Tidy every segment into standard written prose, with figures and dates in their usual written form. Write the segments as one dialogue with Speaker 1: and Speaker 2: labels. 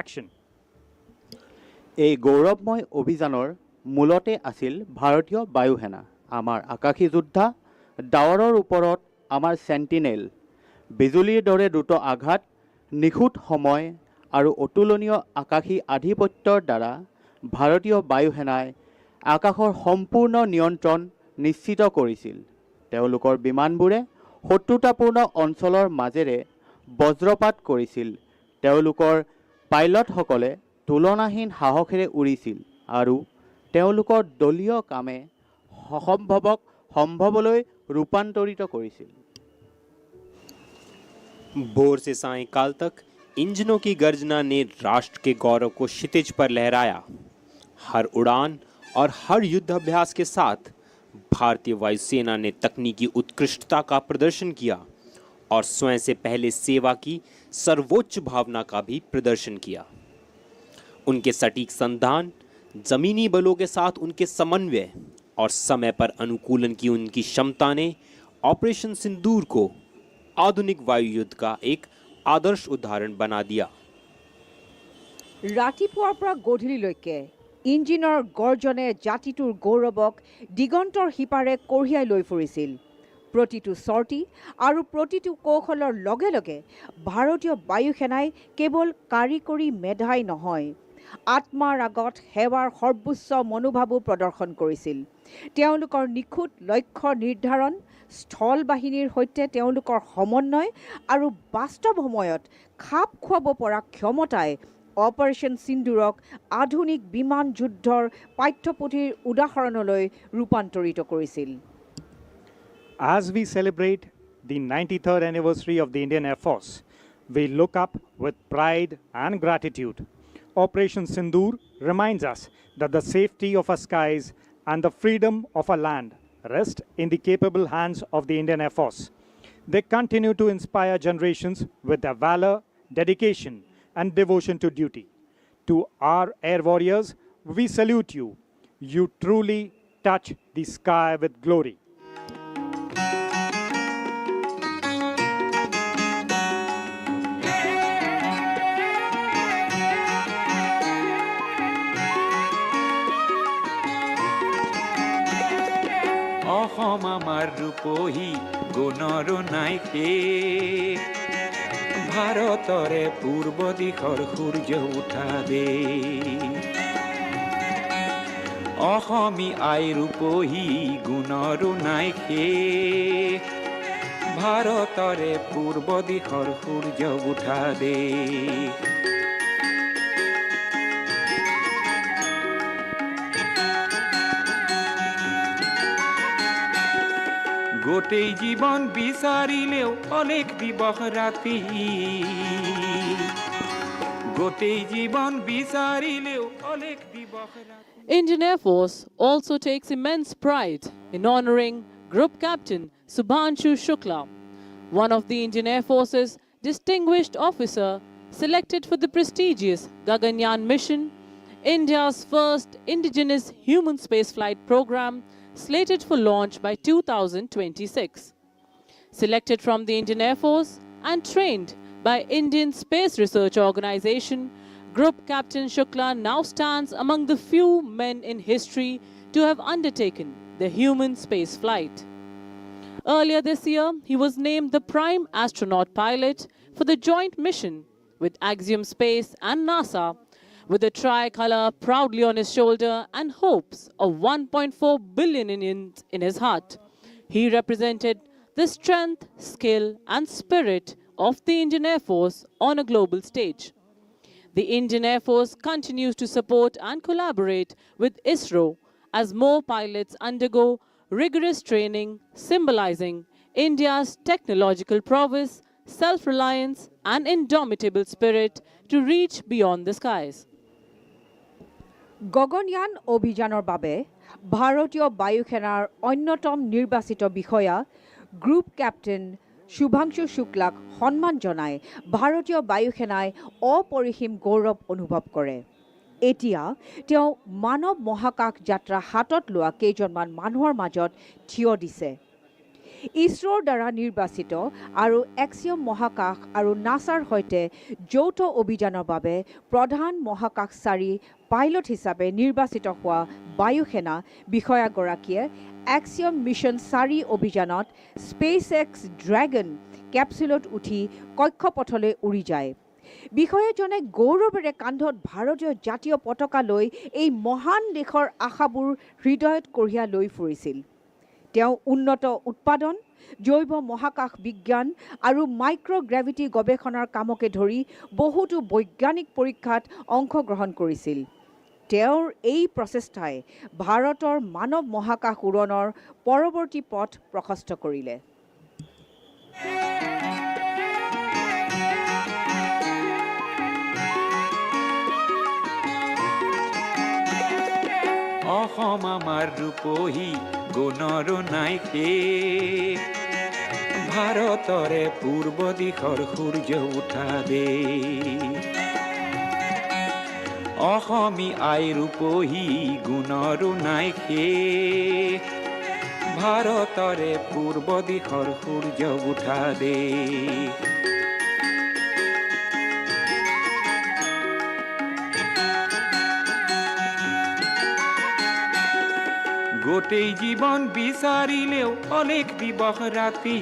Speaker 1: Action.
Speaker 2: এই গৌৰৱময় অভিযানৰ মূলতে আছিল ভাৰতীয় বায়ুসেনা, আমাৰ আকাশী যোদ্ধা, ডাৱৰৰ ওপৰত আমাৰ চেণ্টিনেল, বিজুলীৰ দৰে দ্ৰুত আঘাত, নিখুঁত সময় আৰু অতুলনীয় আকাশী আধিপত্যৰ দ্বাৰা ভাৰতীয় বায়ুসেনাই আকাশৰ সম্পূৰ্ণ নিয়ন্ত্ৰণ নিশ্চিত কৰিছিল। তেওঁলোকৰ বিমানবোৰে শত্ৰুতাপূৰ্ণ অঞ্চলৰ মাজেৰে বজ্ৰপাত কৰিছিল। তেওঁলোকৰ পাইলটসকলে তুলনাহীন সাহসেৰে উৰিছিল আৰু তেওঁলোকৰ দলীয় কামে অসম্ভৱক সম্ভৱলৈ ৰূপান্তৰিত কৰিছিল।
Speaker 3: भोर से सायंकाल तक इंजनों की गर्जना ने राष्ट्र के गौरव को क्षितिज पर लहराया। हर उड़ान और हर युद्ध अभ्यास के साथ भारतीय वायुसेना ने तकनीकी उत्कृष्टता का प्रदर्शन किया और स्वयं से पहले सेवा की सर्वोच्च भावना का भी प्रदर्शन किया। उनके सटीक संधान, जमीनी बलों के साथ उनके समन्वय और समय पर अनुकूलन की उनकी क्षमता ने ऑपरेशन सिंदूर को आधुनिक वायु युद्ध का एक आदर्श उदाहरण बना दिया।
Speaker 4: ৰাতিপুৱাৰ পৰা গধূলিলৈকে ইঞ্জিনৰ গৰ্জনে জাতিটোৰ গৌৰৱক দিগন্তৰ সিপাৰে কঢ়িয়াই লৈ ফুৰিছিল। প্ৰতিটো চৰ্টি আৰু প্ৰতিটো কৌশলৰ লগে লগে ভাৰতীয় বায়ুসেনাই কেৱল কাৰিকৰী মেধাই নহয়, আত্মাৰ আগত সেৱাৰ সৰ্বোচ্চ মনোভাৱো প্ৰদৰ্শন কৰিছিল। তেওঁলোকৰ নিখুঁত লক্ষ্য নিৰ্ধাৰণ, স্থল বাহিনীৰ সৈতে তেওঁলোকৰ সমন্বয় আৰু বাস্তৱ সময়ত খাপ খুৱাব পৰা ক্ষমতাই অপাৰেশ্যন সিন্দুৰক আধুনিক বিমান যুদ্ধৰ পাঠ্যপুথিৰ উদাহৰণলৈ ৰূপান্তৰিত কৰিছিল।
Speaker 1: As we celebrate the 93rd anniversary of the Indian Air Force, we look up with pride and gratitude. Operation Sindoor reminds us that the safety of our skies and the freedom of our land rest in the capable hands of the Indian Air Force. They continue to inspire generations with their valor, dedication, and devotion to duty. To our air warriors, we salute you. You truly touch the sky with glory.
Speaker 5: অসম আমাৰ ৰূপহী গুণৰ নাইকে, ভাৰতৰে পূৰ্ব দিশৰ সূৰ্য উঠা দে। অসমী I ৰূপহী গুণৰ নাইকে, ভাৰতৰে পূৰ্ব দিশৰ সূৰ্য উঠা দে। গোটেই জীৱন বিচাৰিলেও অনেক দিবস ৰাতি, গোটেই জীৱন বিচাৰিলেও অনেক দিবস ৰাতি।
Speaker 6: Indian Air Force also takes immense pride in honoring Group Captain Subhanshu Shukla, one of the Indian Air Force's distinguished officer selected for the prestigious Gaganyaan mission, India's first indigenous human spaceflight program, slated for launch by 2026. Selected from the Indian Air Force and trained by Indian Space Research Organization, Group Captain Shukla now stands among the few men in history to have undertaken the human space flight. Earlier this year, he was named the prime astronaut pilot for the joint mission with Axiom Space and NASA, with a tricolor proudly on his shoulder and hopes of 1.4 billion Indians in his heart. He represented the strength, skill, and spirit of the Indian Air Force on a global stage. The Indian Air Force continues to support and collaborate with ISRO as more pilots undergo rigorous training, symbolizing India's technological prowess, self-reliance, and indomitable spirit to reach beyond the skies.
Speaker 4: Gaganyaan অভিযানৰ বাবে ভাৰতীয় বায়ুসেনাৰ অন্যতম নিৰ্বাচিত বিষয়া group captain Shubhanshu শুক্লাক সন্মান জনাই ভাৰতীয় বায়ুসেনাই অপৰিসীম গৌৰৱ অনুভৱ কৰে। এতিয়া তেওঁ মানৱ মহাকাশ যাত্ৰা হাতত লোৱা কেইজনমান মানুহৰ মাজত থিয় দিছে। ইছৰোৰ দ্বাৰা নিৰ্বাচিত আৰু এক্সিয়ম মহাকাশ আৰু নাছাৰ সৈতে যৌথ অভিযানৰ বাবে প্ৰধান মহাকাশচাৰী পাইলট হিচাপে নিৰ্বাচিত হোৱা বায়ুসেনা বিষয়াগৰাকীয়ে এক্সিয়ম মিছন 4 অভিযানত স্পেচ এক্স ড্ৰেগন কেপচুলত উঠি কক্ষপথলৈ উৰি যায়। বিষয়াজনে গৌৰৱেৰে কান্ধত ভাৰতীয় জাতীয় পতাকা লৈ এই মহান দেশৰ আশাবোৰ হৃদয়ত কঢ়িয়াই লৈ ফুৰিছিল। তেওঁ উন্নত উৎপাদন, জৈৱ মহাকাশ বিজ্ঞান আৰু মাইক্ৰগ্ৰেভিটি গৱেষণাৰ কামকে ধৰি বহুতো বৈজ্ঞানিক পৰীক্ষাত অংশগ্ৰহণ কৰিছিল। তেওঁৰ এই প্ৰচেষ্টাই ভাৰতৰ মানৱ মহাকাশ উৰণৰ পৰৱৰ্তী পথ প্ৰশস্ত কৰিলে।
Speaker 5: অসম আমাৰ ৰূপহী গুণৰো নাই শেষ, ভাৰতৰে পূৰ্ব দিশৰ সূৰ্য উঠা দেশ। অসমী আই ৰূপহী গুণৰো নাই শেষ, ভাৰতৰে পূৰ্ব দিশৰ সূৰ্য উঠা দেশ। গোটেই জীৱন বিচাৰিলেও অলেখ দিবস ৰাতি,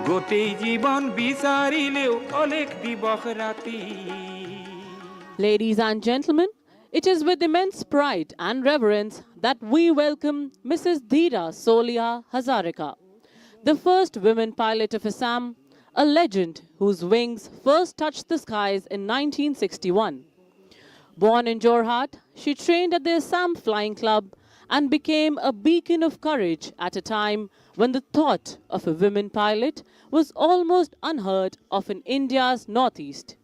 Speaker 5: গোটেই জীৱন বিচাৰিলেও অলেখ দিবস ৰাতি।
Speaker 6: Ladies and gentlemen, it is with immense pride and reverence that we welcome Mrs. Dheera Solia Hazarika, the first women pilot of Assam, a legend whose wings first touched the skies in 1961. Born in Jorhat, she trained at the Assam Flying Club and became a beacon of courage at a time when the thought of a women pilot was almost unheard of in India's northeast.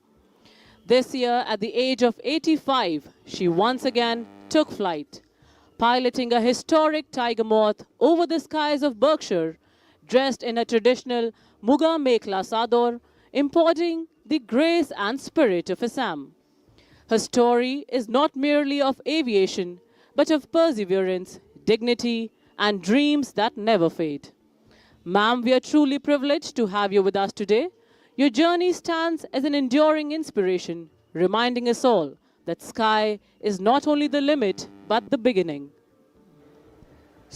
Speaker 6: This year, at the age of 85, she once again took flight, piloting a historic tiger moth over the skies of Berkshire, dressed in a traditional Muga Mekla Sador, embodying the grace and spirit of Assam. Her story is not merely of aviation, but of perseverance, dignity, and dreams that never fade. Ma'am, we are truly privileged to have you with us today. Your journey stands as an enduring inspiration, reminding us all that sky is not only the limit, but the beginning.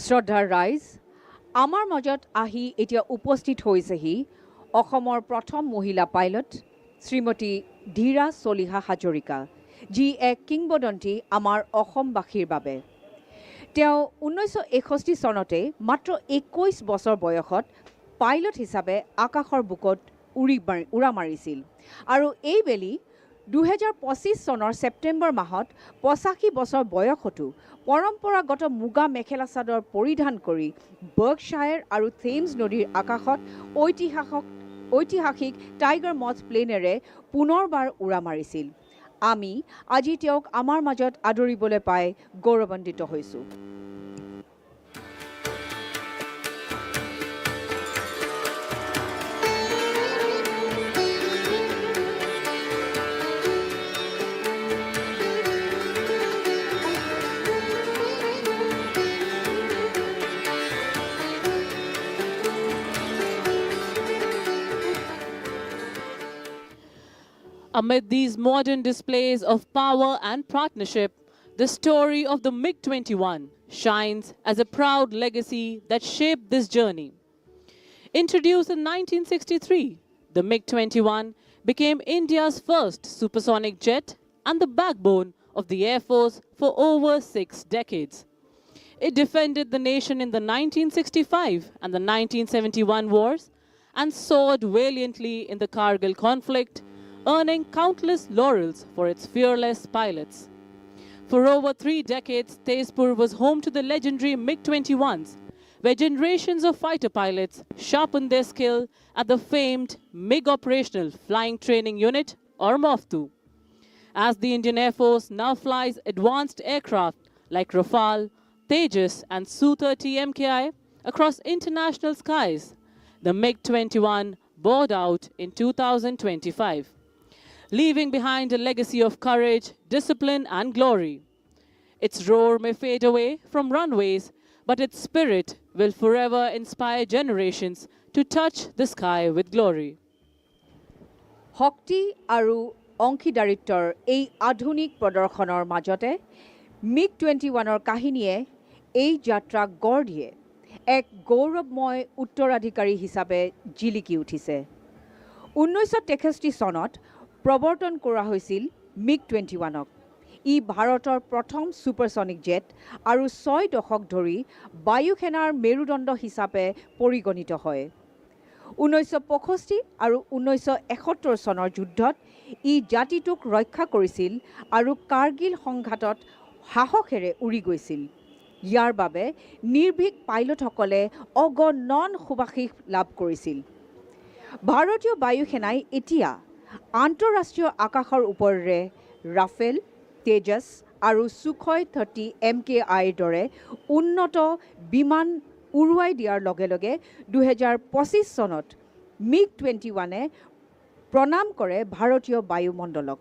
Speaker 4: শ্ৰদ্ধাৰ ৰাইজ, আমাৰ মাজত আহি এতিয়া উপস্থিত হৈছেহি অসমৰ প্ৰথম মহিলা পাইলট শ্ৰীমতী ধীৰা চলিহা হাজৰিকা, যি এক কিংবদন্তি আমাৰ অসমবাসীৰ বাবে। তেওঁ 1961 চনতে মাত্ৰ 21 বছৰ বয়সত পাইলট হিচাপে আকাশৰ বুকত উৰা মাৰিছিল আৰু এইবেলি 2025 চনৰ ছেপ্টেম্বৰ মাহত 85 বছৰ বয়সতো পৰম্পৰাগত মুগা মেখেলা চাদৰ পৰিধান কৰি বাৰ্কশ্বায়াৰ আৰু থেমছ নদীৰ আকাশত ঐতিহাসিক টাইগাৰ মথ প্লেনেৰে পুনৰবাৰ উৰা মাৰিছিল। আমি আজি তেওঁক আমাৰ মাজত আদৰিবলৈ পাই গৌৰৱান্বিত হৈছোঁ।
Speaker 6: Amid these modern displays of power and partnership, the story of the MiG-21 shines as a proud legacy that shaped this journey. Introduced in 1963, the MiG-21 became India's first supersonic jet and the backbone of the Air Force for over 6 decades. It defended the nation in the 1965 and the 1971 wars and soared valiantly in the Kargil conflict, earning countless laurels for its fearless pilots. For over 3 decades, Tezpur was home to the legendary MiG-21s, where generations of fighter pilots sharpened their skill at the famed MiG Operational Flying Training Unit, or MOFTU. As the Indian Air Force now flies advanced aircraft like Rafale, Tejas and Su-30 MKI across international skies, the MiG-21 bowed out in 2025. Leaving behind a legacy of courage, discipline, and glory. Its roar may fade away from runways, but its spirit will forever inspire generations to touch the sky with glory.
Speaker 4: শক্তি আৰু অংশীদাৰিত্বৰ এই আধুনিক প্ৰদৰ্শনৰ মাজতে MiG-21ৰ কাহিনীয়ে এই যাত্ৰাক গঢ় দিয়ে এক গৌৰৱময় উত্তৰাধিকাৰী হিচাপে জিলিকি উঠিছে। 1963 চনত প্ৰৱৰ্তন কৰা হৈছিল MiG-21ক। ই ভাৰতৰ প্ৰথম ছুপাৰছনিক জেট আৰু 6 দশক ধৰি বায়ুসেনাৰ মেৰুদণ্ড হিচাপে পৰিগণিত হয়। 1965 আৰু 1971 চনৰ যুদ্ধত ই জাতিটোক ৰক্ষা কৰিছিল আৰু কাৰ্গিল সংঘাতত সাহসেৰে উৰি গৈছিল। ইয়াৰ বাবে নিৰ্ভীক পাইলটসকলে অগণন সুবাসিস লাভ কৰিছিল। ভাৰতীয় বায়ুসেনাই এতিয়া আন্তঃৰাষ্ট্ৰীয় আকাশৰ ওপৰেৰে ৰাফেল, তেজছ আৰু সুখয় 30 MKIৰ দৰে উন্নত বিমান উৰুৱাই দিয়াৰ লগে লগে 2025 চনত MiG-21এ প্ৰণাম কৰে ভাৰতীয় বায়ুমণ্ডলক।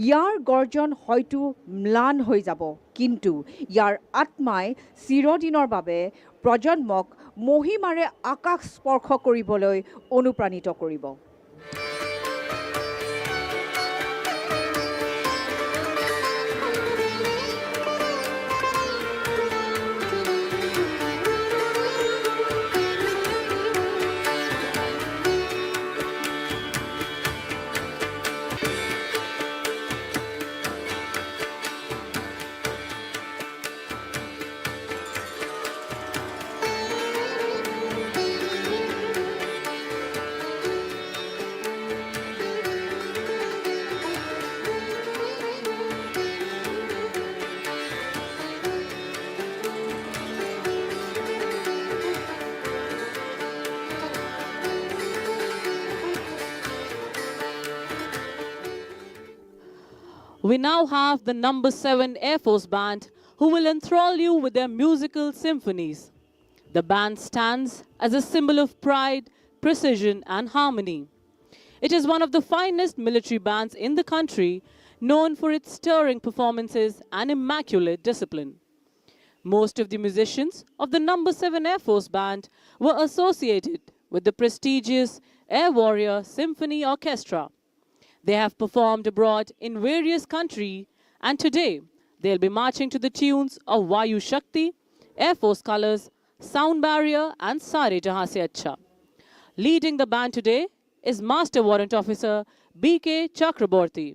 Speaker 4: ইয়াৰ গৰ্জন হয়তো ম্লান হৈ যাব, কিন্তু ইয়াৰ আত্মাই চিৰদিনৰ বাবে প্ৰজন্মক মহিমাৰে আকাশ স্পৰ্শ কৰিবলৈ অনুপ্ৰাণিত কৰিব।
Speaker 6: We now have the number 7 Air Force Band, who will enthrall you with their musical symphonies. The band stands as a symbol of pride, precision, and harmony. It is one of the finest military bands in the country, known for its stirring performances and immaculate discipline. Most of the musicians of the number 7 Air Force Band were associated with the prestigious Air Warrior Symphony Orchestra. They have performed abroad in various countries, and today they'll be marching to the tunes of Vayu Shakti, Air Force Colors, Sound Barrier, and Sare Jahan Se Acha. Leading the band today is Master Warrant Officer B.K. Chakraborty.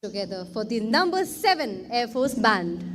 Speaker 7: together for the number 7 Air Force Band.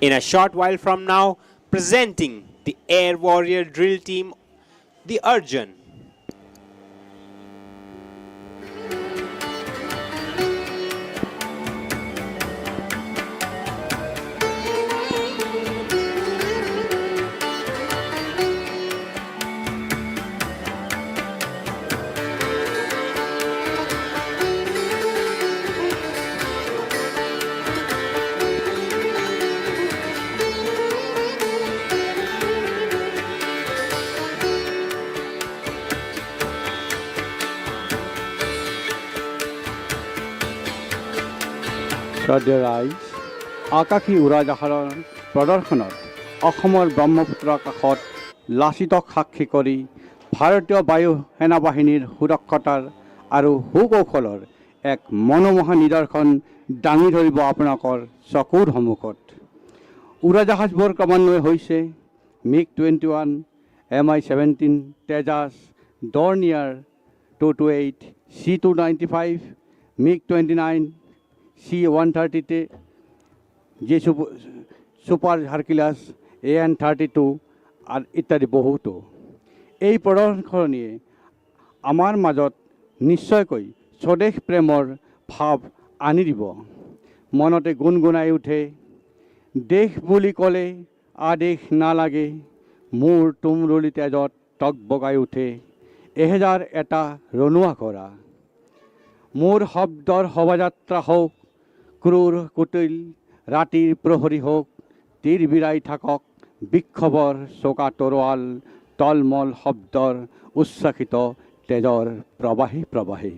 Speaker 3: In a short while from now, presenting the Air Warrior Drill Team, the Arjun.
Speaker 2: শ্ৰদ্ধেয় ৰাইজ, আকাশী উৰাজাহাজৰ প্ৰদৰ্শনত অসমৰ ব্ৰহ্মপুত্ৰ কাষত লাচিতক সাক্ষী কৰি ভাৰতীয় বায়ু সেনাবাহিনীৰ সুৰক্ষতাৰ আৰু সুকৌশলৰ এক মনোমোহা নিদৰ্শন দাঙি ধৰিব আপোনালোকৰ চকুৰ সন্মুখত। উৰাজাহাজবোৰ ক্ৰমান্বয়ে হৈছে MiG-21, Mi-17, Tejas, Dornier 228, C-295, MiG-29, C-130 যে সুপার হারকিউলাস AN-32 আর ইত্যাদি বহুতো এই প্ৰদৰ্শনীয়ে আমাৰ মাজত নিশ্চয়কৈ স্বদেশ প্ৰেমৰ ভাৱ আনি দিব মনতে গুণগুণাই উঠে দেশ বুলি ক'লে আদেশ নালাগে মোৰ তুমৰুলি তেজত টকবগাই উঠে এহেজাৰ এটা ৰণুৱা কৰা মোৰ শব্দৰ শোভাযাত্ৰা হওক ক্ৰূৰ কুটিল ৰাতিৰ প্ৰহৰী হওক তীৰ বিৰাই থাকক বিক্ষোভৰ চোকা তৰোৱাল টলমল শব্দৰ উচ্ছ্বাসিত তেজৰ প্ৰবাহী প্ৰবাহী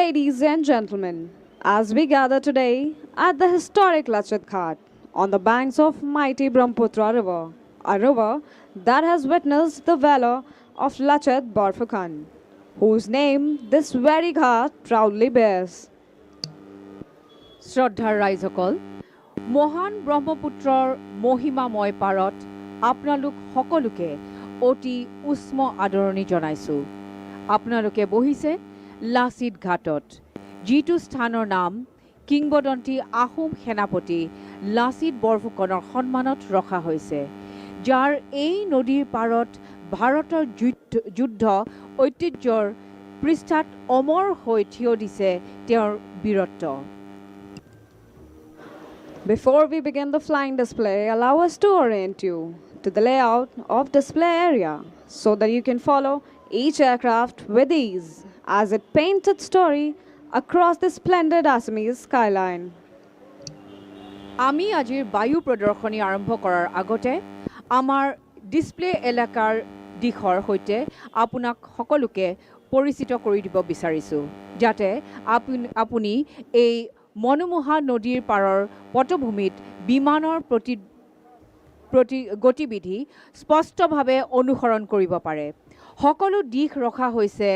Speaker 8: Ladies and gentlemen, as we gather today at the historic Lachit Ghat on the banks of mighty Brahmaputra River, a river that has witnessed the valor of Lachit Borphukan, whose name this very ghat proudly bears.
Speaker 4: শ্ৰদ্ধাৰ ৰাইজসকল, মহান ব্ৰহ্মপুত্ৰৰ মহিমাময় পাৰত আপোনালোক সকলোকে অতি উষ্ম আদৰণি জনাইছোঁ। আপোনালোকে বহিছে লাচিত ঘাটত, যিটো স্থানৰ নাম কিংবদন্তী আহোম সেনাপতি লাচিত বৰফুকনৰ সন্মানত ৰখা হৈছে, যাৰ এই নদীৰ পাৰত ভাৰতৰ যুদ্ধ ঐতিহ্যৰ পৃষ্ঠাত অমৰ হৈ থিয় দিছে তেওঁৰ বীৰত্ব।
Speaker 8: Before we begin the flying display, allow us to orient you to the layout of display area so that you can follow each aircraft with ease as it paints its story across the splendid Assamese skyline.
Speaker 4: আমি আজিৰ বায়ু প্ৰদৰ্শনী আৰম্ভ কৰাৰ আগতে আমাৰ display এলেকাৰ দিশৰ সৈতে আপোনাক সকলোকে পৰিচিত কৰি দিব বিচাৰিছোঁ, যাতে আপুনি এই মনোমোহা নদীৰ পাৰৰ পটভূমিত বিমানৰ গতিবিধি স্পষ্টভাৱে অনুসৰণ কৰিব পাৰে। সকলো দিশ ৰখা হৈছে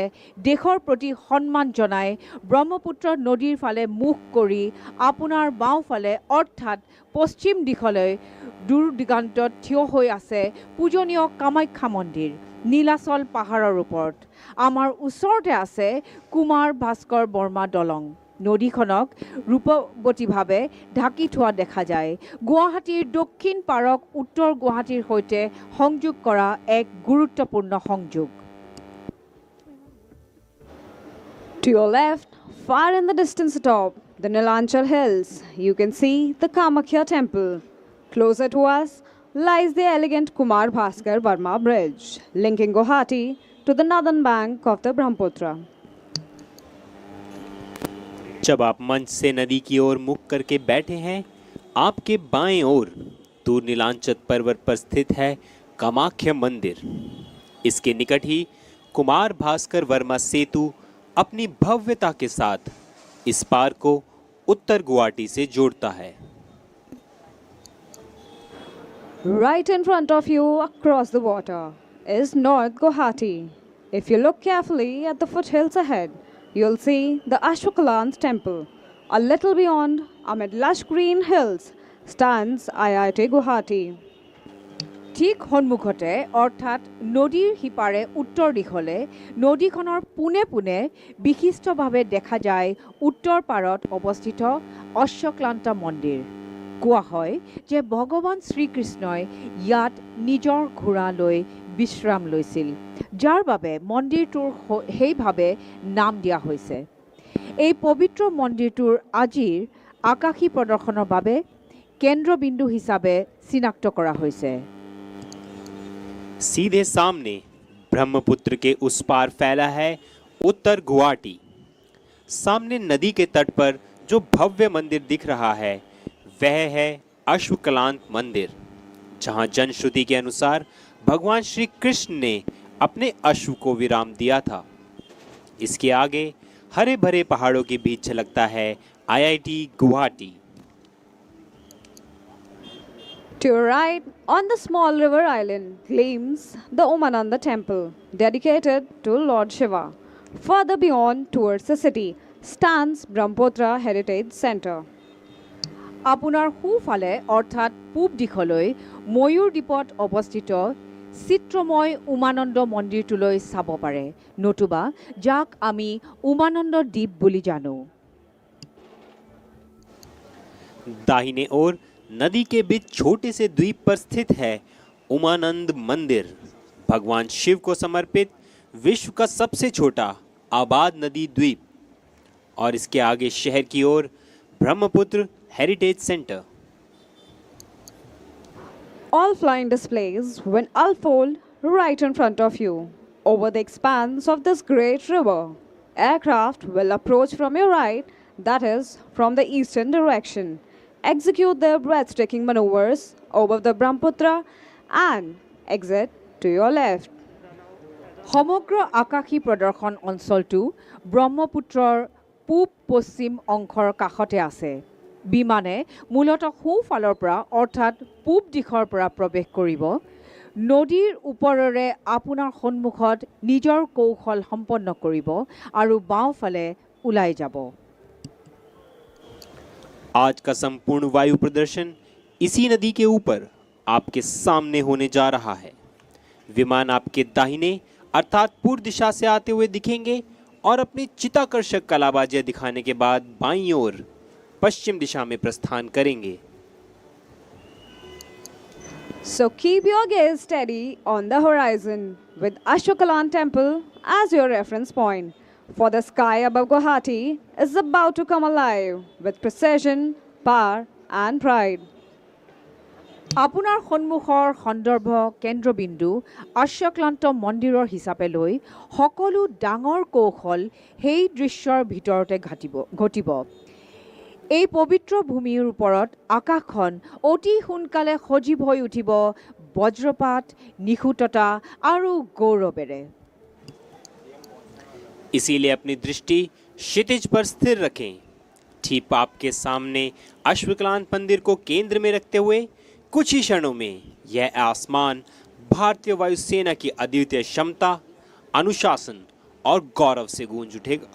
Speaker 4: দেশৰ প্ৰতি সন্মান জনাই ব্ৰহ্মপুত্ৰ নদীৰ ফালে মুখ কৰি আপোনাৰ বাওঁফালে অৰ্থাৎ পশ্চিম দিশলৈ দূৰ দিগন্তত থিয় হৈ আছে পূজনীয় কামাখ্যা মন্দিৰ নীলাচল পাহাৰৰ ওপৰত। আমাৰ ওচৰতে আছে কুমাৰ ভাস্কৰ বৰ্মা দলং। নদীখনক ৰূপৱতীভাৱে ঢাকি থোৱা দেখা যায়। গুৱাহাটীৰ দক্ষিণ পাৰক উত্তৰ গুৱাহাটীৰ সৈতে সংযোগ কৰা এক গুৰুত্বপূৰ্ণ সংযোগ।
Speaker 8: To your left, far in the distance atop the Nilanchal hills, you can see the Kamakhya temple. Closer to us lies the elegant Kumar Bhaskar Verma Bridge, linking Guwahati to the northern bank of the Brahmaputra.
Speaker 3: जब आप मंच से नदी की ओर मुख करके बैठे हैं, आपके बाएं ओर दूर नीलांचल पर्वत पर स्थित है कामाख्या मंदिर। इसके निकट ही कुमार भास्कर वर्मा सेतु अपनी भव्यता के साथ इस पार को उत्तर गुवाहाटी से जोड़ता है।
Speaker 8: Right in front of you across the water is North Guwahati. If you look carefully at the foothills ahead, you'll see the Ashwakalan's temple. A little beyond, amid lush green hills, stands IIT Guwahati.
Speaker 4: ঠিক সন্মুখতে অৰ্থাৎ নদীৰ সিপাৰে উত্তৰ দিশলে নদীখনৰ পোনে পোনে বিশিষ্টভাৱে দেখা যায় উত্তৰ পাৰত অৱস্থিত অশ্বক্লান্ত মন্দিৰ। কোৱা হয় যে ভগৱান শ্ৰীকৃষ্ণই ইয়াত নিজৰ ঘোঁৰা লৈ বিশ্ৰাম লৈছিল, যাৰ বাবে মন্দিৰটোৰ সেইভাৱে নাম দিয়া হৈছে। এই পবিত্ৰ মন্দিৰটোৰ আজিৰ আকাশী প্ৰদৰ্শনৰ বাবে কেন্দ্ৰবিন্দু হিচাপে চিনাক্ত কৰা হৈছে।
Speaker 3: सीधे सामने ब्रह्मपुत्र के उस पार फैला है उत्तर गुवाहाटी। सामने नदी के तट पर जो भव्य मंदिर दिख रहा है वह है अश्वक्लांत मंदिर, जहां जनश्रुति के अनुसार भगवान श्री कृष्ण ने अपने अश्व को विराम दिया था। इसके आगे हरे भरे पहाड़ों के बीच झलकता है IIT Guwahati.
Speaker 8: To your right, on the small river island, gleams the Umananda temple, dedicated to Lord Shiva. Further beyond, towards the city, stands Brahmaputra Heritage Center.
Speaker 4: আপোনাৰ সোঁফালে অৰ্থাৎ পূব দিশলৈ ময়ূৰ দ্বীপত অৱস্থিত চিত্ৰময় উমানন্দ মন্দিৰটোলৈ চাব পাৰে, নতুবা যাক আমি উমানন্দ দ্বীপ বুলি জানো।
Speaker 3: दाहिने ओर नदी के बीच छोटे से द्वीप पर स्थित है उमानंद मंदिर, भगवान शिव को समर्पित विश्व का सबसे छोटा आबाद नदी द्वीप। और इसके आगे शहर की ओर Brahmaputra heritage centre.
Speaker 8: All flying displays will unfold right in front of you. Over the expanse of this great river, aircraft will approach from your right, that is, from the eastern direction, execute their breathtaking maneuvers over the Brahmaputra and exit to your left.
Speaker 4: সমগ্ৰ আকাশী প্ৰদৰ্শন অঞ্চলটো ব্ৰহ্মপুত্ৰৰ পূব পশ্চিম অংশৰ কাষতে আছে। বিমানে মূলতঃ সোঁফালৰ পৰা অৰ্থাৎ পূব দিশৰ পৰা প্ৰৱেশ কৰিব। নদীৰ ওপৰেৰে আপোনাৰ সন্মুখত নিজৰ কৌশল সম্পন্ন কৰিব আৰু বাওঁফালে ওলাই যাব।
Speaker 3: आज का संपूर्ण वायु प्रदर्शन इसी नदी के ऊपर आपके सामने होने जा रहा है। विमान आपके दाहिने अर्थात पूर्व दिशा से आते हुए दिखेंगे और अपनी चित्ताकर्षक कलाबाजियां दिखाने के बाद बाईं ओर पश्चिम दिशा में प्रस्थान करेंगे।
Speaker 8: So keep your gaze steady on the horizon with Ashokalan Temple as your reference point. For the sky above Guwahati is about to come alive with precision, power and pride.
Speaker 4: আপোনাৰ সন্মুখৰ সন্দৰ্ভ কেন্দ্ৰবিন্দু আশ্বক্লান্ত মন্দিৰৰ হিচাপে লৈ সকলো ডাঙৰ কৌশল সেই দৃশ্যৰ ভিতৰতে ঘটিব। এই পবিত্ৰ ভূমিৰ ওপৰত আকাশখন অতি সোনকালে সজীৱ হৈ উঠিব বজ্ৰপাত, নিখুঁততা আৰু গৌৰৱেৰে।
Speaker 3: इसीलिए अपनी दृष्टि क्षितिज पर स्थिर रखें। ठीक आपके सामने अश्वक्लांत मंदिर को केंद्र में रखते हुए कुछ ही क्षणों में यह आसमान भारतीय वायुसेना की अद्वितीय क्षमता, अनुशासन और गौरव से गूंज उठेगा।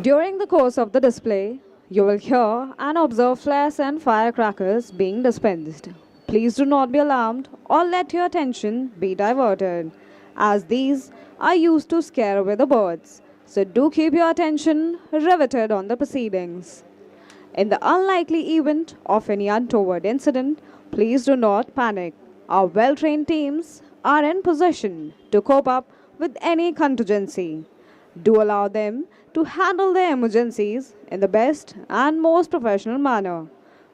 Speaker 8: During the course of the display, you will hear and observe flares and firecrackers being dispensed. Please do not be alarmed or let your attention be diverted, as these are used to scare away the birds. So do keep your attention riveted on the proceedings. In the unlikely event of any untoward incident, please do not panic. Our well trained teams are in position to cope up with any contingency. Do allow them to handle their emergencies in the best and most professional manner.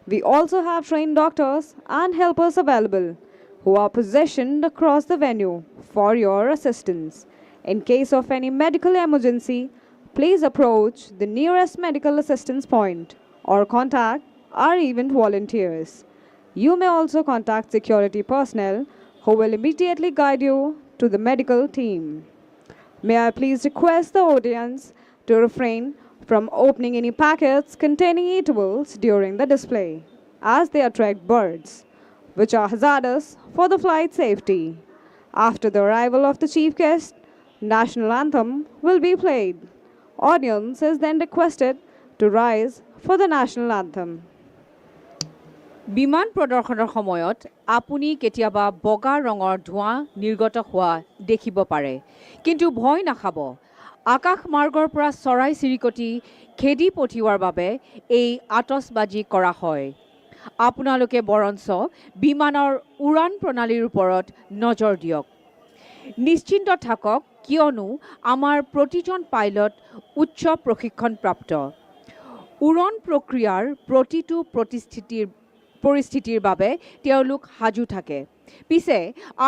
Speaker 8: We also have trained doctors and helpers available who are positioned across the venue for your assistance. In case of any medical emergency, please approach the nearest medical assistance point or contact our event volunteers. You may also contact security personnel who will immediately guide you to the medical team. May I please request the audience to refrain from opening any packets containing eatables during the display, as they attract birds, which are hazardous for the flight safety. After the arrival of the chief guest, national anthem will be played. Audience is then requested to rise for the national anthem.
Speaker 4: বিমান প্ৰদৰ্শনৰ সময়ত আপুনি কেতিয়াবা বগা ৰঙৰ ধোঁৱা নিৰ্গত হোৱা দেখিব পাৰে, কিন্তু ভয় নাখাব। আকাশ মাৰ্গৰ পৰা চৰাই চিৰিকটি খেদি পঠিওৱাৰ বাবে এই আতচবাজি কৰা হয়। আপোনালোকে বৰঞ্চ বিমানৰ উৰাণ প্ৰণালীৰ ওপৰত নজৰ দিয়ক। নিশ্চিন্ত থাকক, কিয়নো আমাৰ প্ৰতিজন পাইলট উচ্চ প্ৰশিক্ষণপ্ৰাপ্ত। উৰণ প্ৰক্ৰিয়াৰ প্ৰতিটো পৰিস্থিতিৰ বাবে তেওঁলোক সাজু থাকে। পিছে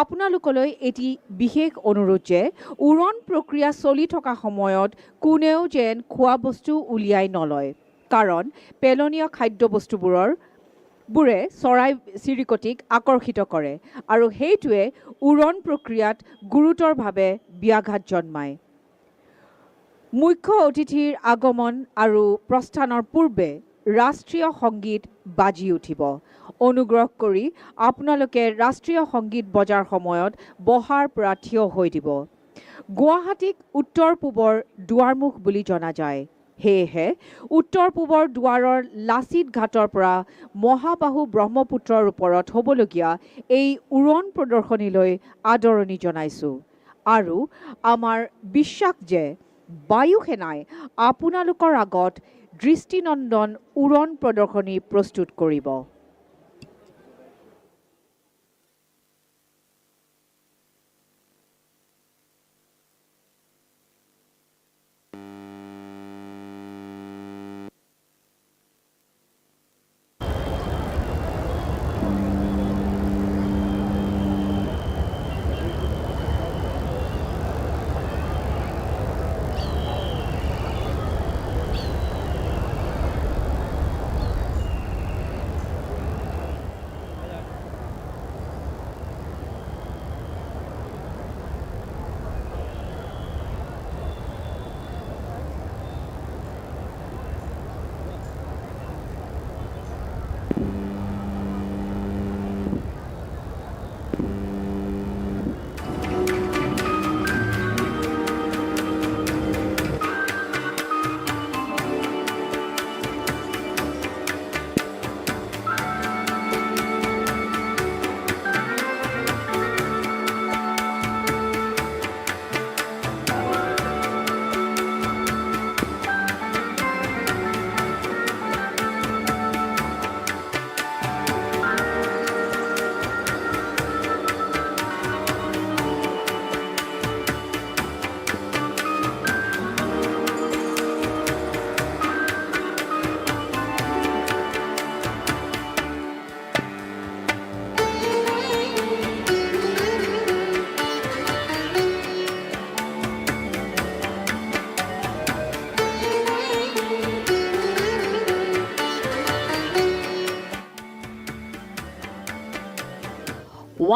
Speaker 4: আপোনালোকলৈ এটি বিশেষ অনুৰোধ যে উৰণ প্ৰক্ৰিয়া চলি থকা সময়ত কোনেও যেন খোৱা বস্তু উলিয়াই নলয়, কাৰণ পেলনীয়া খাদ্যবস্তুবোৰে চৰাই চিৰিকটিক আকৰ্ষিত কৰে আৰু সেইটোৱে উৰণ প্ৰক্ৰিয়াত গুৰুতৰভাৱে ব্যাঘাত জন্মায়। মুখ্য অতিথিৰ আগমন আৰু প্ৰস্থানৰ পূৰ্বে ৰাষ্ট্ৰীয় সংগীত বাজি উঠিব। অনুগ্ৰহ কৰি আপোনালোকে ৰাষ্ট্ৰীয় সংগীত বজাৰ সময়ত বহাৰ পৰা থিয় হৈ দিব। গুৱাহাটীক উত্তৰ পূবৰ দুৱাৰমুখ বুলি জনা যায়। সেয়েহে উত্তৰ পূবৰ দুৱাৰৰ লাচিত ঘাটৰ পৰা মহাবাহু ব্ৰহ্মপুত্ৰৰ ওপৰত হ'বলগীয়া এই উৰণ প্ৰদৰ্শনীলৈ আদৰণি জনাইছোঁ আৰু আমাৰ বিশ্বাস যে বায়ু সেনাই আপোনালোকৰ আগত দৃষ্টিনন্দন উৰণ প্ৰদৰ্শনী প্ৰস্তুত কৰিব।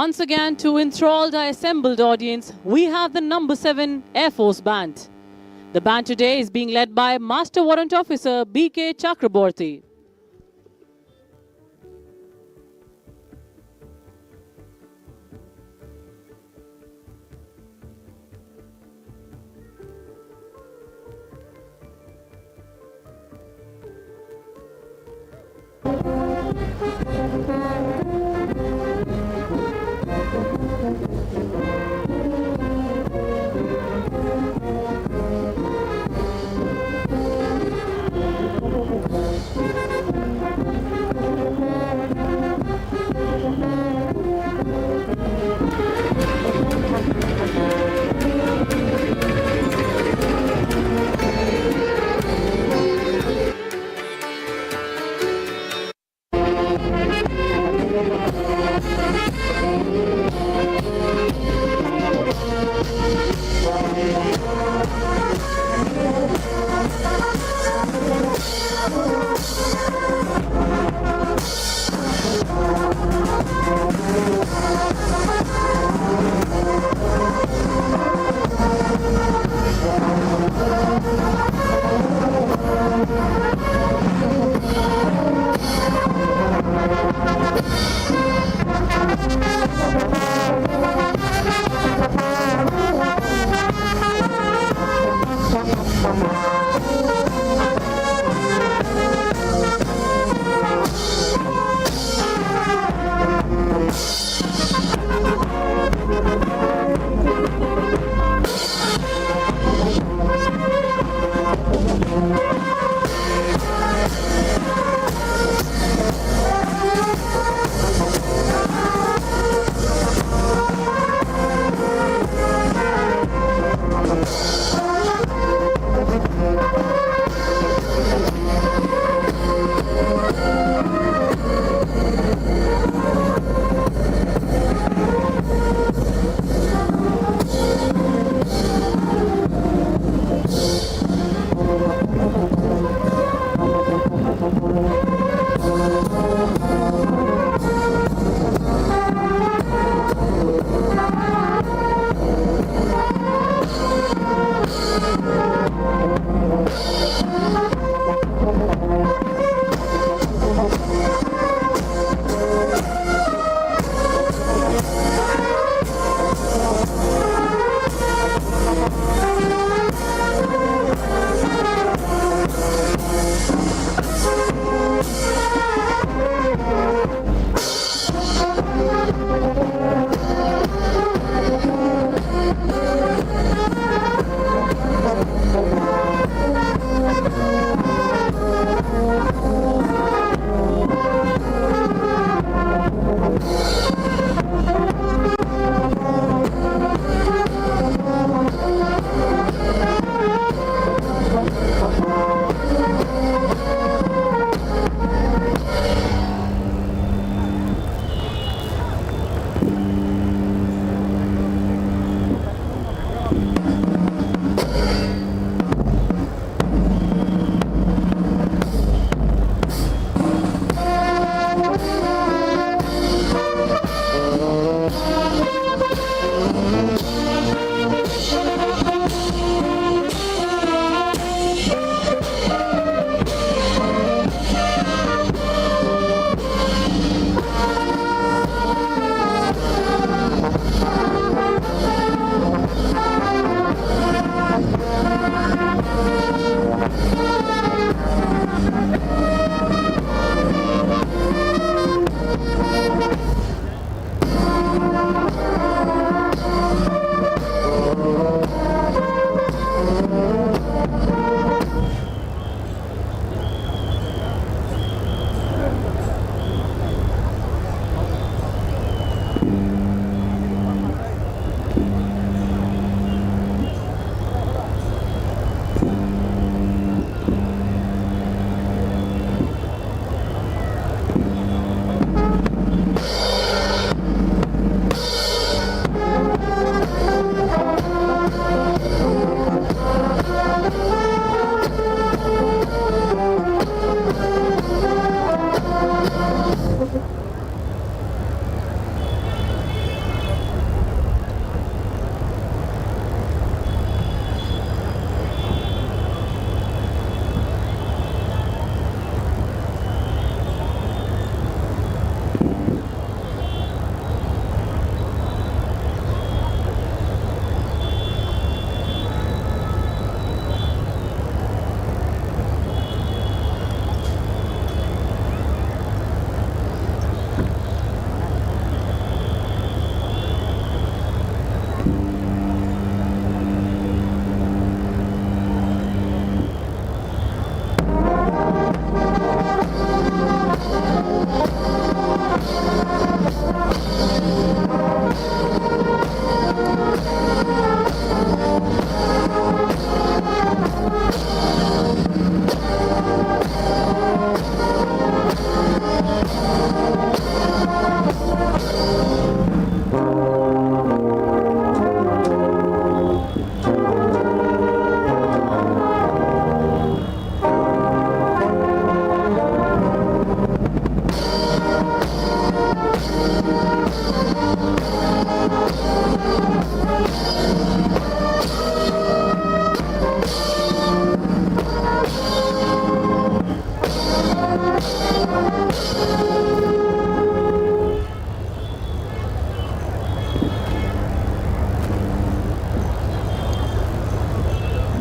Speaker 6: Once again, to enthrall the assembled audience, we have the number 7 Air Force Band. The band today is being led by Master Warrant Officer B.K. Chakraborty.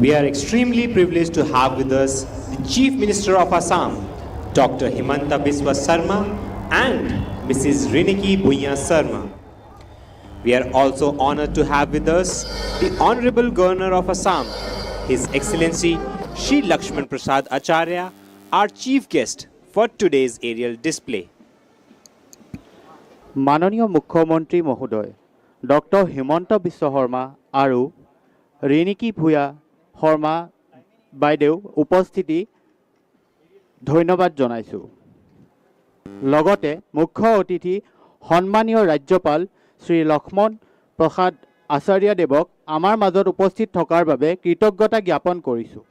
Speaker 3: We are extremely privileged to have with us the Chief Minister of Assam, Dr. Himanta Biswa Sarma and Mrs. Riniki Bhuiya Sarma. We are also honored to have with us the Honorable Governor of Assam, His Excellency Shri Lakshman Prasad Acharya, our chief guest for today's aerial display.
Speaker 2: মাননীয় মুখ্যমন্ত্ৰী মহোদয় doctor Himanta Biswa Sarma আৰু ৰিণিকী ভূঞা শৰ্মা বাইদেউ উপস্থিতি ধন্যবাদ জনাইছোঁ। লগতে মুখ্য অতিথি সন্মানীয় ৰাজ্যপাল শ্ৰী লক্ষ্মণ প্ৰসাদ আচাৰ্যদেৱক আমাৰ মাজত উপস্থিত থকাৰ বাবে কৃতজ্ঞতা জ্ঞাপন কৰিছোঁ।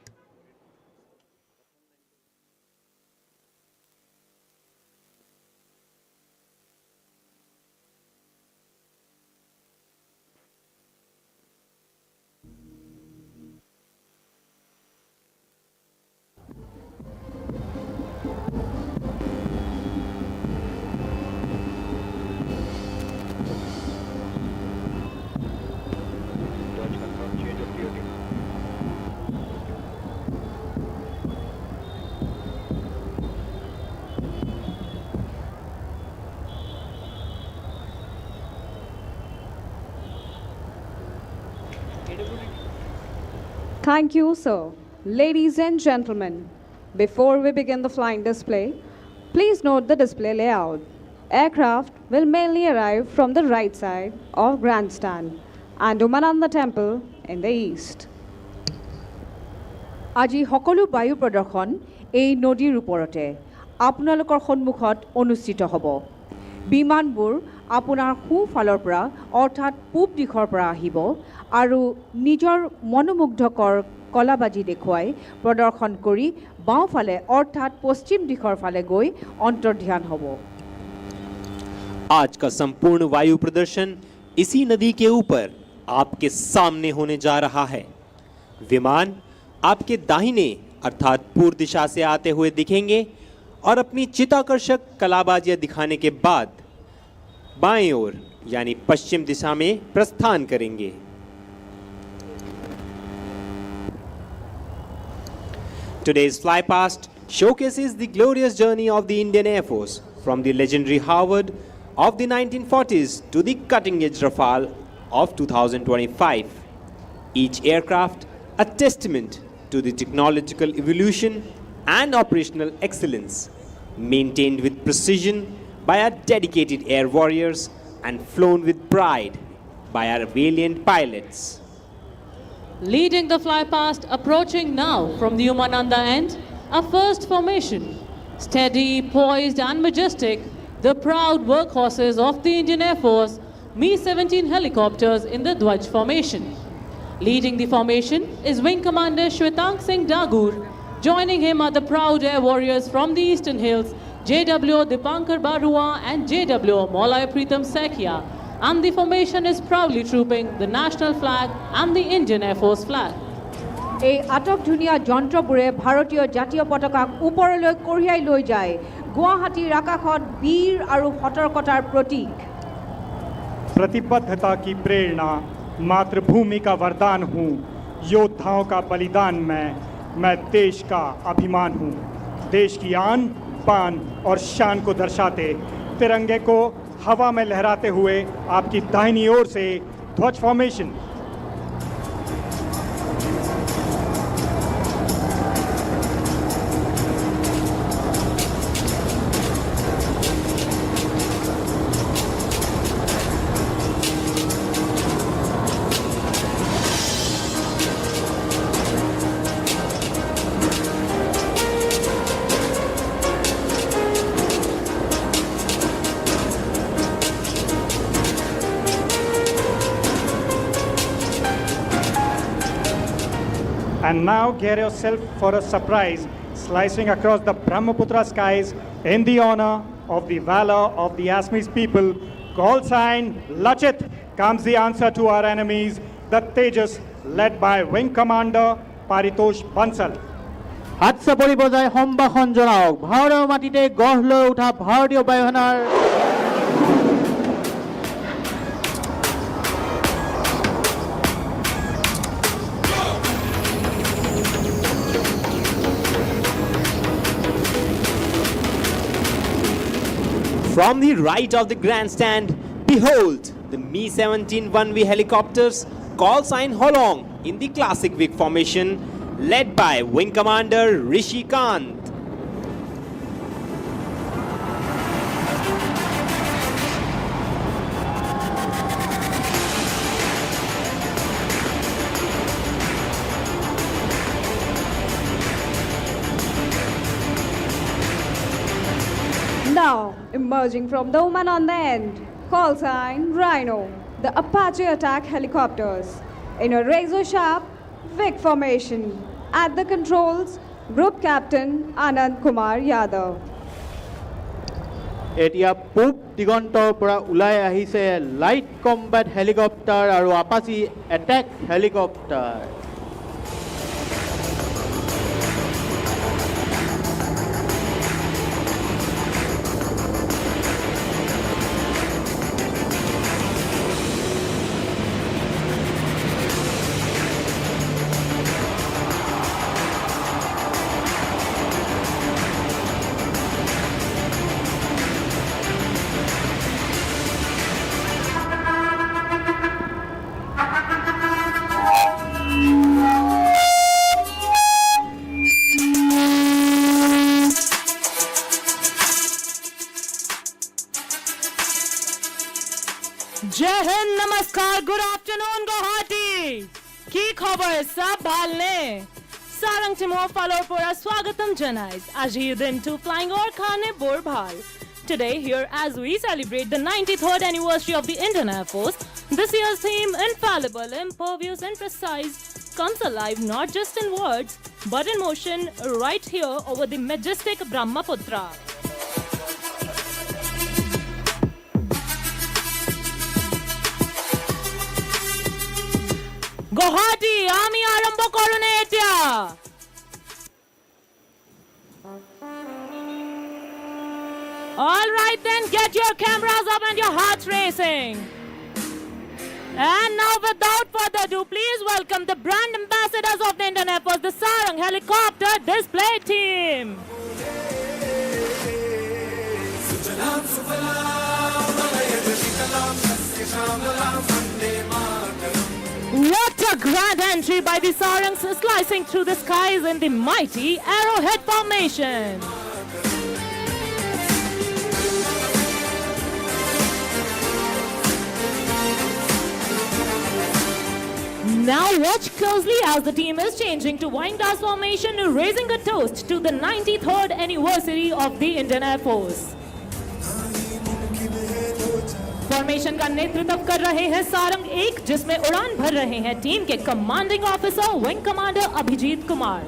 Speaker 8: Thank you, sir. Ladies and gentlemen, before we begin the flying display, please note the display layout. Aircraft will mainly arrive from the right side of Grandstand and Umananda Temple in the east.
Speaker 4: আজি সকলো বায়ু প্ৰদৰ্শন এই নদীৰ ওপৰতে আপোনালোকৰ সন্মুখত অনুষ্ঠিত হ'ব। বিমানবোৰ আপোনাৰ সোঁফালৰ পৰা অৰ্থাৎ পূব দিশৰ পৰা আহিব আৰু নিজৰ মনোমুগ্ধকৰ কলাবাজি দেখুৱাই প্ৰদৰ্শন কৰি বাওঁফালে অৰ্থাৎ পশ্চিম দিশৰ ফালে গৈ অন্তৰ্ধান হ'ব।
Speaker 3: आज का संपूर्ण वायु प्रदर्शन इसी नदी के ऊपर आपके सामने होने जा रहा है। विमान आपके दाहिने अर्थात पूर्व दिशा से आते हुए दिखेंगे और अपनी चित्ताकर्षक कलाबाजियां दिखाने के बाद बाएं ओर यानी पश्चिम दिशा में प्रस्थान करेंगे। Today's flypast showcases the glorious journey of the Indian Air Force from the legendary Harvard of the 1940s to the cutting-edge Rafale of 2025. Each aircraft a testament to the technological evolution and operational excellence, maintained with precision by our dedicated air warriors and flown with pride by our valiant pilots.
Speaker 6: Leading the fly past, approaching now from the Umananda end, a first formation. Steady, poised and majestic, the proud workhorses of the Indian Air Force, Mi-17 helicopters in the Dwaj formation. Leading the formation is Wing Commander Shwetang Singh Dagur. Joining him are the proud air warriors from the Eastern Hills, JW Dipankar Barua and JW Molay Pritam Sekhia. And the formation is proudly trooping the national flag and the Indian Air Force flag.
Speaker 4: এই আটক ধুনীয়া যন্ত্ৰবোৰে ভাৰতীয় জাতীয় পতাকাক ওপৰলৈ কঢ়িয়াই লৈ যায় গুৱাহাটীৰ আকাশত বীৰ আৰু সতৰ্কতাৰ প্ৰতীক
Speaker 1: प्रतिबद्धता की प्रेरणा मातृभूमि का वरदान हूँ योद्धाओं का बलिदान मैं देश का अभिमान हूँ देश की आन बान और शान को दर्शाते तिरंगे को हवा में लहराते हुए आपकी दाहिनी ओर से ध्वज formation And now get yourself for a surprise, slicing across the Brahmaputra skies in the honor of the valor of the Assamese people. Call sign Lachit comes the answer to our enemies, the Tejas, led by Wing Commander Paritosh Bansal.
Speaker 2: হাত চাপৰি বজাই সম্ভাষণ জনাওক ভাৰতৰ মাটিতে গঢ় লৈ উঠা ভাৰতীয় বায়ুসেনাৰ
Speaker 3: From the right of the grandstand, behold the Mi-17 1V helicopters, call sign Holong in the classic Vic formation, led by Wing Commander Rishi Kant.
Speaker 8: Now, emerging from the woman on the end, call sign Rhino, the Apache attack helicopters. In a razor-sharp Vic formation. At the controls, Group Captain Anand Kumar Yadav.
Speaker 2: এতিয়া পূব দিগন্তৰ পৰা ওলাই আহিছে light combat helicopter আৰু Apache এটেক helicopter
Speaker 6: जय हिंद नमस्कार गुड आफ्टरनून गुवाहाटी की खबर सब ভালনে সারং টিমৰ ফালৰ পৰা স্বাগতম জনাইছ আজি দিনটো ফ্লাইং অৰ খানে বৰ ভাল Today here as we celebrate the 93rd anniversary of the Indian Air Force, this year's theme, infallible, impervious and precise, comes alive not just in words but in motion right here over the majestic Brahmaputra. Guwahati, ami arambho korone etya. All right then, get your cameras up and your hearts racing. And now without further ado, please welcome the brand ambassadors of the Indian Air Force, the Sarang Helicopter Display Team. What a grand entry by the Sarangs slicing through the skies in the mighty arrowhead formation.
Speaker 9: Now watch closely as the team is changing to wine glass formation, raising a toast to the 93rd anniversary of the Indian Air Force. Formation का नेतृत्व कर रहे हैं सारंग 1, जिसमें उड़ान भर रहे हैं टीम के commanding officer wing commander Abhijeet Kumar.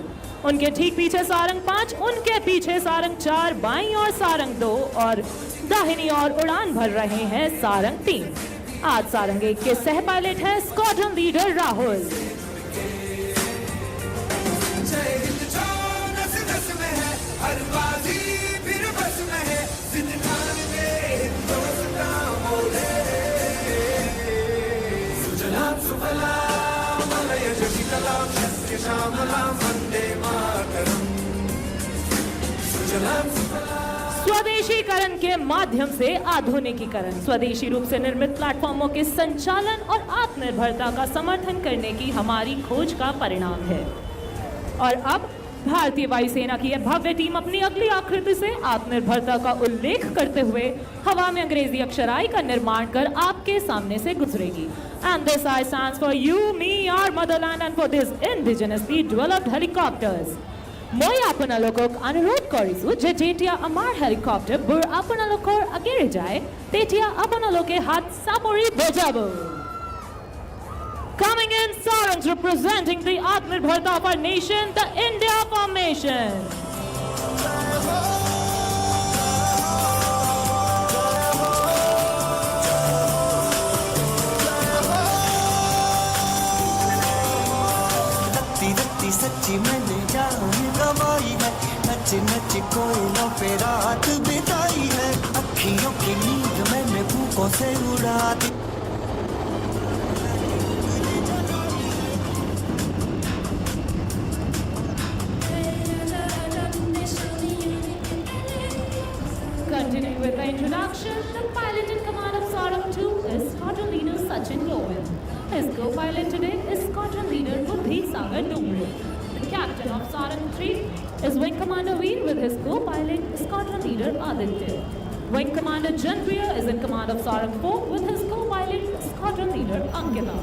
Speaker 9: उनके ठीक पीछे सारंग 5, उनके पीछे सारंग 4, बाईं ओर सारंग 2 और दाहिनी ओर उड़ान भर रहे हैं सारंग 3। आज सारंग 1 के सह पायलट है स्क्वाड्रन लीडर राहुल। स्वदेशीकरण के माध्यम से आधुनिकीकरण, स्वदेशी रूप से निर्मित प्लेटफॉर्मों के संचालन और आत्मनिर्भरता का समर्थन करने की हमारी खोज का परिणाम है। और अब भारतीय वायुसेना की यह भव्य टीम अपनी अगली आकृति से आत्मनिर्भरता का उल्लेख करते हुए हवा में अंग्रेजी अक्षराई का निर्माण कर आपके सामने से गुजरेगी। And this I stands for you, me, our motherland, and for these indigenously developed helicopters. মই আপোনালোকক অনুৰোধ কৰিছো যে যেতিয়া আমাৰ হেলিকপ্টাৰবোৰ আপোনালোকৰ আগেৰে যায় তেতিয়া আপোনালোকে হাত চাপৰি বজাব। Coming in, Sarangs representing the Atmanirbharta of our nation, the India formation.
Speaker 10: सच्ची मैंने जान गवाई है, नच नच कोयलों पे रात बिताई है, अखियों की नींद मैंने भूखों से उड़ा दी।
Speaker 9: Continuing with the introduction, the pilot in command of Sarang 2 is Squadron Leader Sachin Goel. His co-pilot today is Squadron Leader Buddhi Sagar Dumre. The captain of Sarang 3 is Wing Commander Veer with his co-pilot Squadron Leader Aditya. Wing Commander Janpriya is in command of Sarang 4 with his co-pilot Squadron Leader Ankita.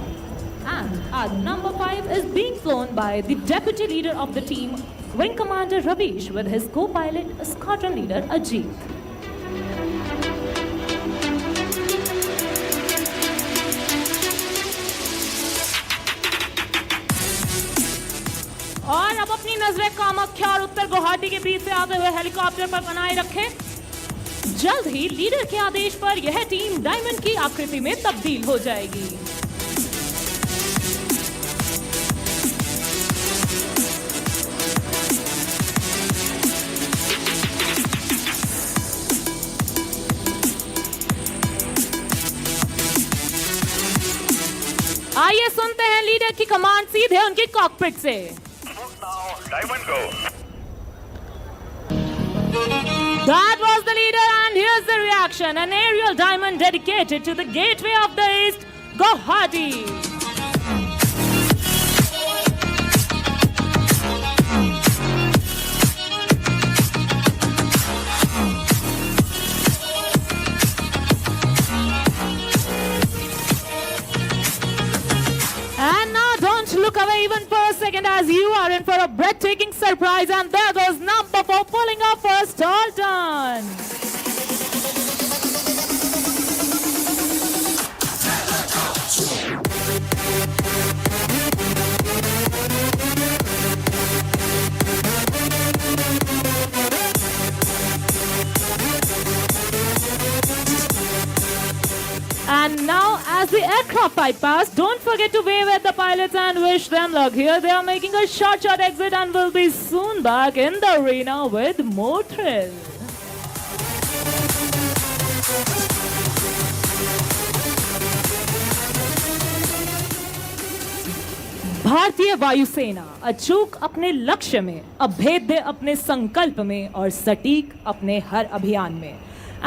Speaker 9: And our number 5 is being flown by the deputy leader of the team, Wing Commander Ravish with his co-pilot Squadron Leader Ajit. और अब अपनी नजरें कामाख्या और उत्तर गुवाहाटी के बीच से आते हुए helicopter पर बनाए रखें। जल्द ही लीडर के आदेश पर यह टीम डायमंड की आकृति में तब्दील हो जाएगी। आइए सुनते हैं लीडर की कमांड सीधे उनकी कॉकपिट से।
Speaker 11: Diamond go.
Speaker 9: That was the leader, and here's the reaction. An aerial diamond dedicated to the gateway of the East, Guwahati. And now don't look away even for a second, as you are in for a breathtaking surprise, and there goes number 4 pulling up for a stall turn. And now, as the aircraft flight past, don't forget to wave at the pilots and wish them luck. Here they are making a short exit and will be soon back in the arena with more thrill. भारतीय वायुसेना अचूक अपने लक्ष्य में, अभेद्य अपने संकल्प में और सटीक अपने हर अभियान में.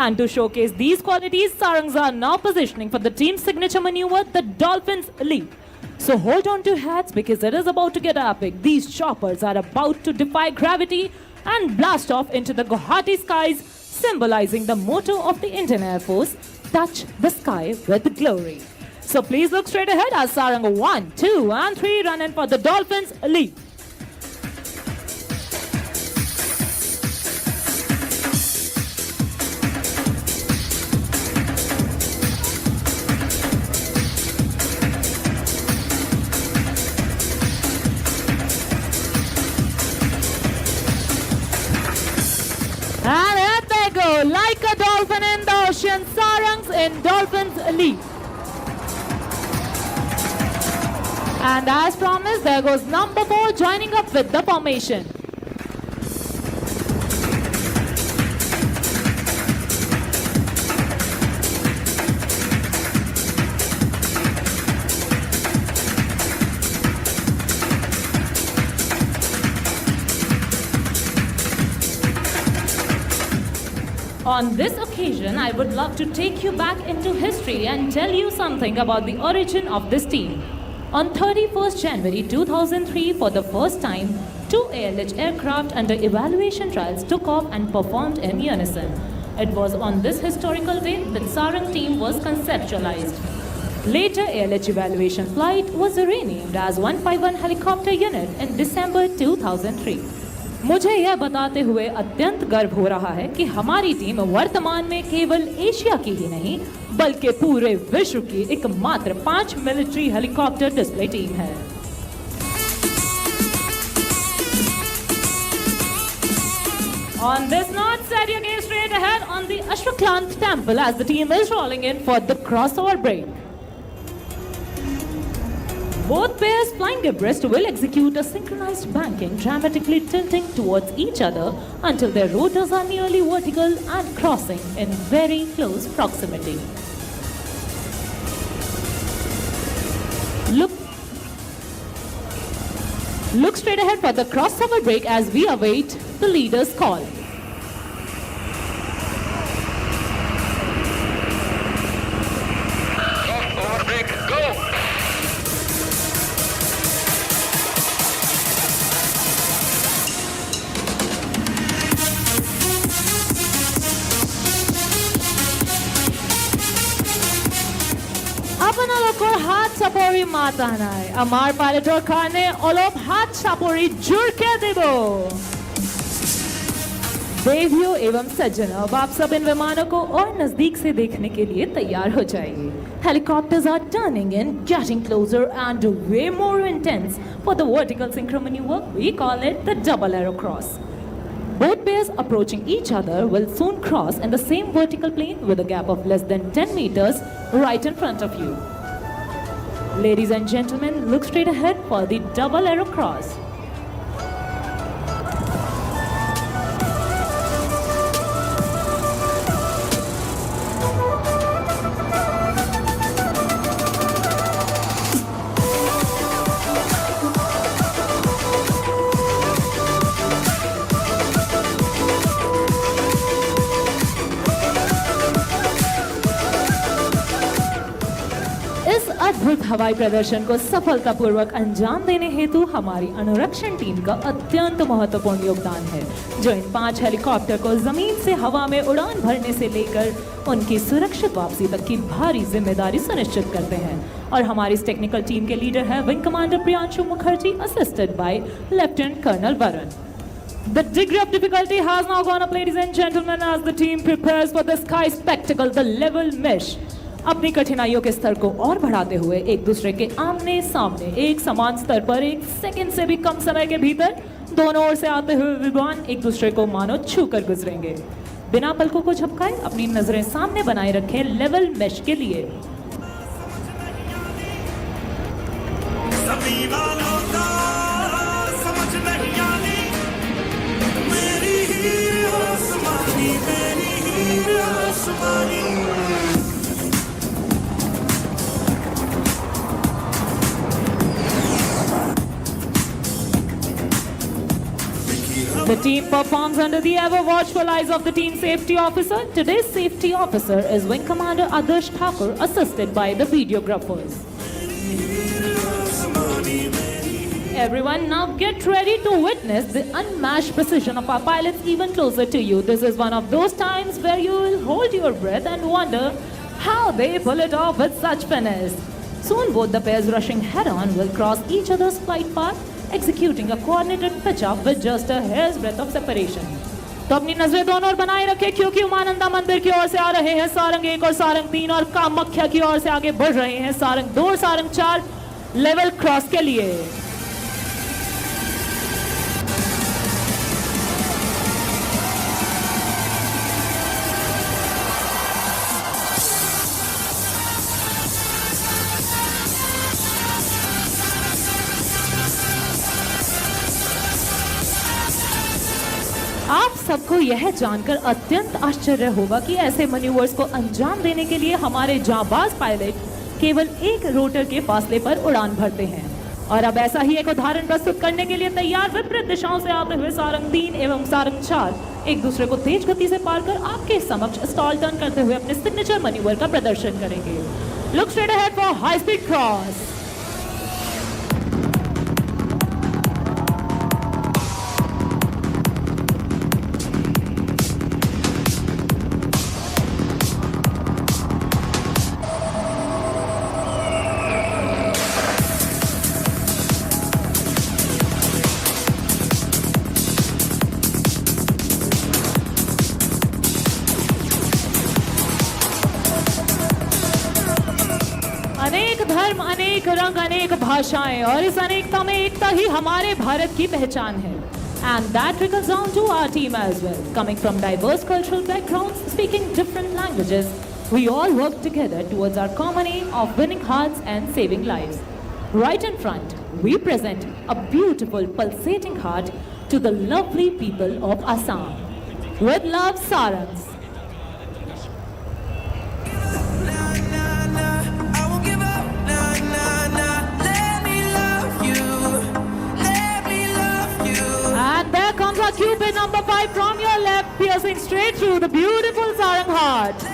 Speaker 9: And to showcase these qualities, Sarangs are now positioning for the team signature maneuver, the Dolphin's Leap. So hold on to your hats because it is about to get epic. These choppers are about to defy gravity and blast off into the Guwahati skies, symbolizing the motto of the Indian Air Force, touch the sky with glory. So please look straight ahead as Sarang 1, 2, and 3 run in for the Dolphins lead. And here they go, like a dolphin in the ocean, Sarangs in Dolphins lead. And as promised, there goes number 4 joining up with the formation. On this occasion, I would love to take you back into history and tell you something about the origin of this team. On 31st January 2003, for the first time, 2 ALH aircraft under evaluation trials took off and performed in unison. It was on this historical day that Sarang team was conceptualized. Later, ALH evaluation flight was renamed as 151 helicopter unit in December 2003. मुझे यह बताते हुए अत्यंत गर्व हो रहा है कि हमारी टीम वर्तमान में केवल एशिया की ही नहीं बल्कि पूरे विश्व की एकमात्र 5 मिलिट्री हेलीकॉप्टर डिस्प्ले टीम है. On this note, set your gaze straight ahead on the Ashwakant temple as the team is rolling in for the crossover break. Both pairs flying abreast will execute a synchronized banking, dramatically tilting towards each other until their rotors are nearly vertical and crossing in very close proximity. Look straight ahead for the crossover break as we await the leader's call.
Speaker 11: Crossover break, go!
Speaker 9: আপনালোকৰ হাত চাপৰি মাতা নাই আমাৰ পাইলটৰ কাৰণে অলপ হাত চাপৰি জোৰকে দেব देवियों एवं सज्जनों अब आप सब इन विमानों को और नजदीक से देखने के लिए तैयार हो जाइए Helicopters are turning in, getting closer and way more intense. For the vertical synchro maneuver, we call it the double arrow cross. Both pairs approaching each other will soon cross in the same vertical plane with a gap of less than 10 meters right in front of you. Ladies and gentlemen, look straight ahead for the double arrow cross. अद्भुत हवाई प्रदर्शन को सफलतापूर्वक अंजाम देने हेतु हमारी अनुरक्षण टीम का अत्यंत महत्वपूर्ण योगदान है जो इन 5 हेलीकॉप्टर को जमीन से हवा में उड़ान भरने से लेकर उनकी सुरक्षित वापसी तक की भारी जिम्मेदारी सुनिश्चित करते हैं और हमारी इस टेक्निकल टीम के लीडर है wing commander Priyanshu Mukherjee assisted by lieutenant colonel Varun. The degree of difficulty has now gone up, ladies and gentlemen, as the team prepares for the sky spectacle, the level mesh. अपनी कठिनाइयों के स्तर को और बढ़ाते हुए एक दूसरे के आमने सामने एक समान स्तर पर एक सेकंड से भी कम समय के भीतर दोनों ओर से आते हुए विमान एक दूसरे को मानो छू कर गुजरेंगे. बिना पलकों को झपकाए अपनी नजरें सामने बनाए रखें लेवल मेश के लिए. The team performs under the ever-watchful eyes of the team safety officer. Today's safety officer is Wing Commander Adarsh Thakur, assisted by the videographers. Everyone, now get ready to witness the unmatched precision of our pilots even closer to you. This is one of those times where you will hold your breath and wonder how they pull it off with such finesse. Soon both the pairs rushing head-on will cross each other's flight path, executing a coordinated pitch-up with just a hair's breadth of separation. तो अपनी नजरें दोनों ओर बनाए रखें क्योंकि उमानंदा मंदिर की ओर से आ रहे हैं सारंग 1 और सारंग 3 और कामाख्या की ओर से आगे बढ़ रहे हैं सारंग 2 और सारंग 4 लेवल क्रॉस के लिए। आप सबको यह जानकर अत्यंत आश्चर्य होगा कि ऐसे मैन्यूवर्स को अंजाम देने के लिए हमारे जांबाज पायलट केवल एक रोटर के फासले पर उड़ान भरते हैं। और अब ऐसा ही एक उदाहरण प्रस्तुत करने के लिए तैयार विपरीत दिशाओं से आते हुए सारंग 3 एवं सारंग 4 एक दूसरे को तेज गति से पार कर आपके समक्ष स्टॉल टर्न करते हुए अपने सिग्नेचर मैन्यूवर का प्रदर्शन करेंगे। Look straight ahead for high speed cross. अनेक धर्म, अनेक रंग, अनेक भाषाएं और इस अनेकता में एकता ही हमारे भारत की पहचान है। And that trickles down to our team as well. Coming from diverse cultural backgrounds, speaking different languages, we all work together towards our common aim of winning hearts and saving lives. Right in front, we present a beautiful pulsating heart to the lovely people of Assam. With love, Sarangs. There comes our Cupid number 5 from your left, piercing straight through the beautiful Sarang heart.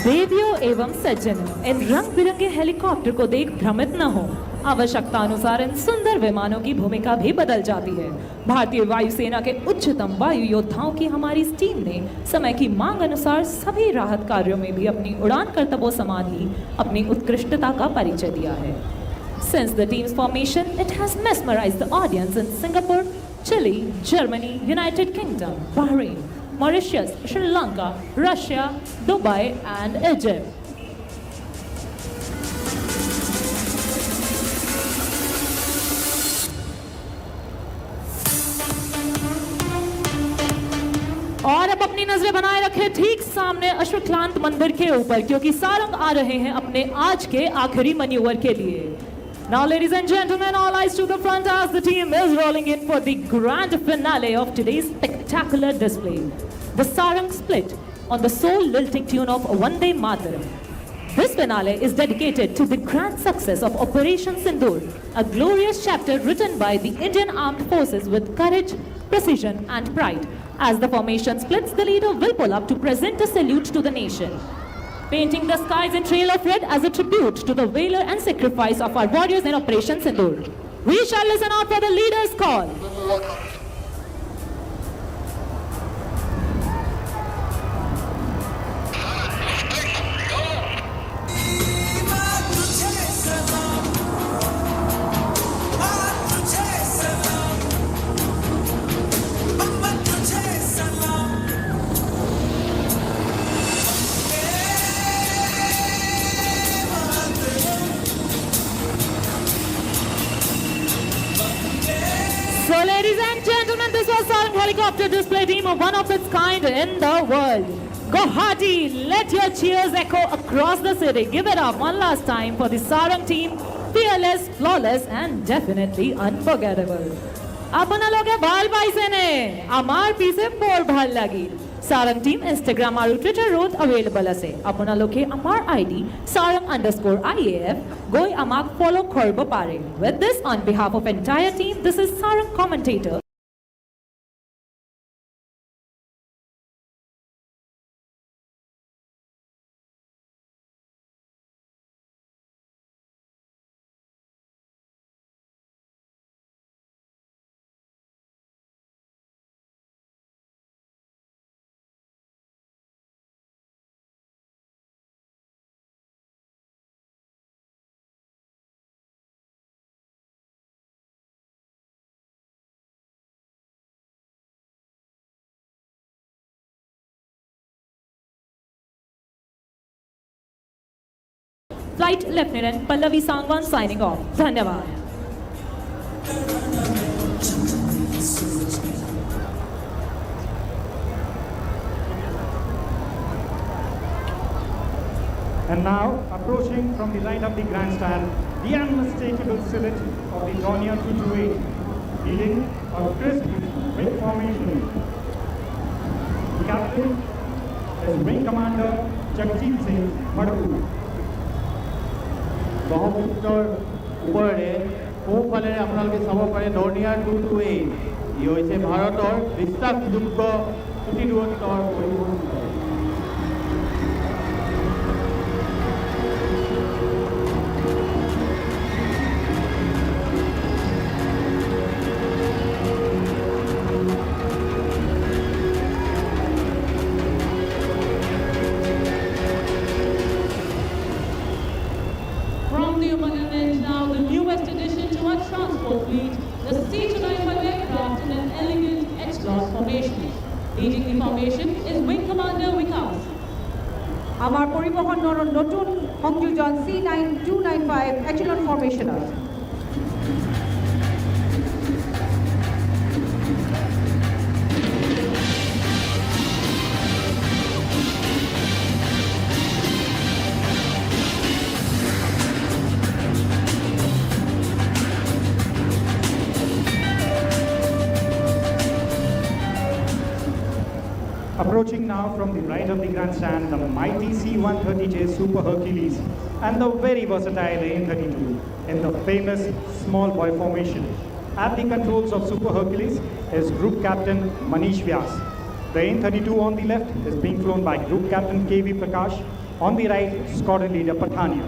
Speaker 9: देवियों एवं सज्जनों, इन रंग बिरंगे helicopter को देख भ्रमित न हो। आवश्यकता अनुसार इन सुंदर विमानों की भूमिका भी बदल जाती है। भारतीय वायुसेना के उच्चतम वायु योद्धाओं की हमारी इस टीम ने समय की मांग अनुसार सभी राहत कार्यों में भी अपनी उड़ान कर्तव्यों समान ही अपनी उत्कृष्टता का परिचय दिया है। Since the team's formation, it has mesmerized the audience in Singapore, Chile, Germany, United Kingdom, Bahrain, Mauritius, Sri Lanka, Russia, Dubai and Egypt. और अब अपनी नजरें बनाए रखें ठीक सामने अश्वक्लांत मंदिर के ऊपर क्योंकि सारंग आ रहे हैं अपने आज के आखिरी मैन्यूवर के लिए। Now ladies and gentlemen, all eyes to the front as the team is rolling in for the grand finale of today's spectacular display. The Sarang split on the soul-lilting tune of Vande Mataram. This finale is dedicated to the grand success of Operation Sindoor, a glorious chapter written by the Indian Armed Forces with courage, precision and pride. As the formation splits, the leader will pull up to present a salute to the nation, painting the skies in trail of red as a tribute to the valor and sacrifice of our warriors in Operation Sindoor. We shall listen out for the leader's call. So ladies and gentlemen, this was Sarang helicopter display team of one of its kind in the world. Guwahati, let your cheers echo across the city. Give it up one last time for the Sarang team. Fearless, flawless and definitely unforgettable. Apanaloge bhal paise ne, amar pise por bhal lagi. Sarang team Instagram aru Twitter road available ase. Apanaloge amar ID sarang_IAF goi amak follow korbo pare. With this, on behalf of entire team, this is Sarang commentator Flight Lieutenant Pallavi Sangwan signing off. Dhanyavad.
Speaker 1: And now, approaching from the right of the grandstand, the unmistakable silhouette of the Dornier 228, leading a crisp wing formation. The captain is Wing Commander Jagjeet Singh Madhu.
Speaker 2: ব্ৰহ্মপুত্ৰৰ ওপৰেৰে সোঁফালেৰে আপোনালোকে চাব পাৰে Dornier 228 ই হৈছে ভাৰতৰ বিশ্বাসযোগ্য চুটি দূৰত্বৰ পৰিবহণ।
Speaker 6: From the Umaganand now, the newest addition to our transport fleet, the C-295 aircraft in an elegant H-class formation. Leading the formation is Wing Commander Vikas.
Speaker 4: আমাৰ পৰিবহণৰ নতুন সংযোজন C9295 এচেলন ফৰ্মেশ্যনত।
Speaker 1: Approaching now from the right of the grandstand, the mighty C-130J Super Hercules and the very versatile AN-32 in the famous small boy formation. At the controls of Super Hercules is Group Captain Manish Vyas. The AN-32 on the left is being flown by Group Captain K.V. Prakash. On the right, Squadron Leader Pathania.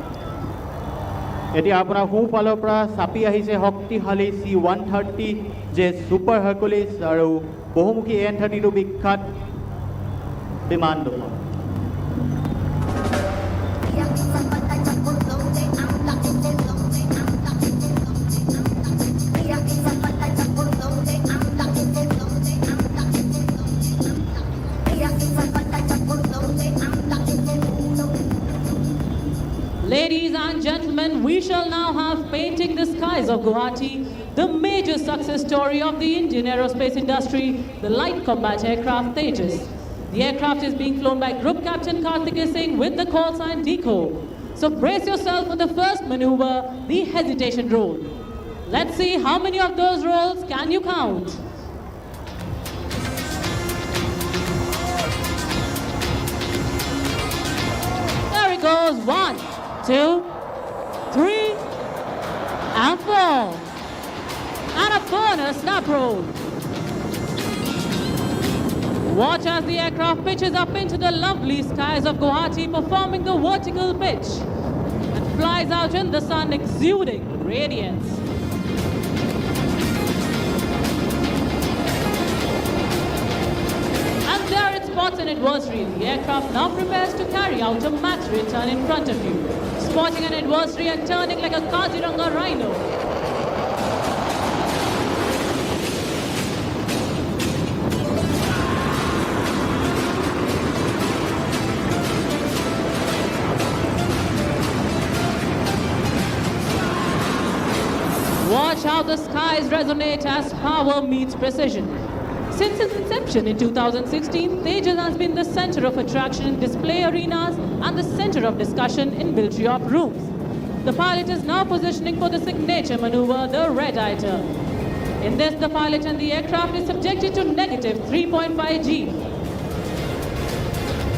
Speaker 2: এতিয়া আপোনাৰ সোঁফালৰ পৰা চাপি আহিছে শক্তিশালী C-130 যে super হাৰ্কুলিছ আৰু বহুমুখী AN-32 বিখ্যাত বিমান দুখন।
Speaker 6: Ladies and gentlemen, we shall now have Painting the Skies of Guwahati, the major success story of the Indian aerospace industry, the light combat aircraft Tejas. The aircraft is being flown by Group Captain Karthik Singh with the call sign DECO. So brace yourself for the first maneuver, the hesitation roll. Let's see how many of those rolls can you count. There it goes, 1, 2, 3, and 4. And a bonus snap roll. Watch as the aircraft pitches up into the lovely skies of Guwahati, performing the vertical pitch, and flies out in the sun, exuding radiance. And there it spots an adversary. The aircraft now prepares to carry out a max return in front of you, spotting an adversary and turning like a Kaziranga rhino. Watch how the skies resonate as power meets precision. Since its inception in 2016, Tejas has been the center of attraction in display arenas and the center of discussion in military op rooms. The pilot is now positioning for the signature maneuver, the red eye turn. In this, the pilot and the aircraft is subjected to negative 3.5 G.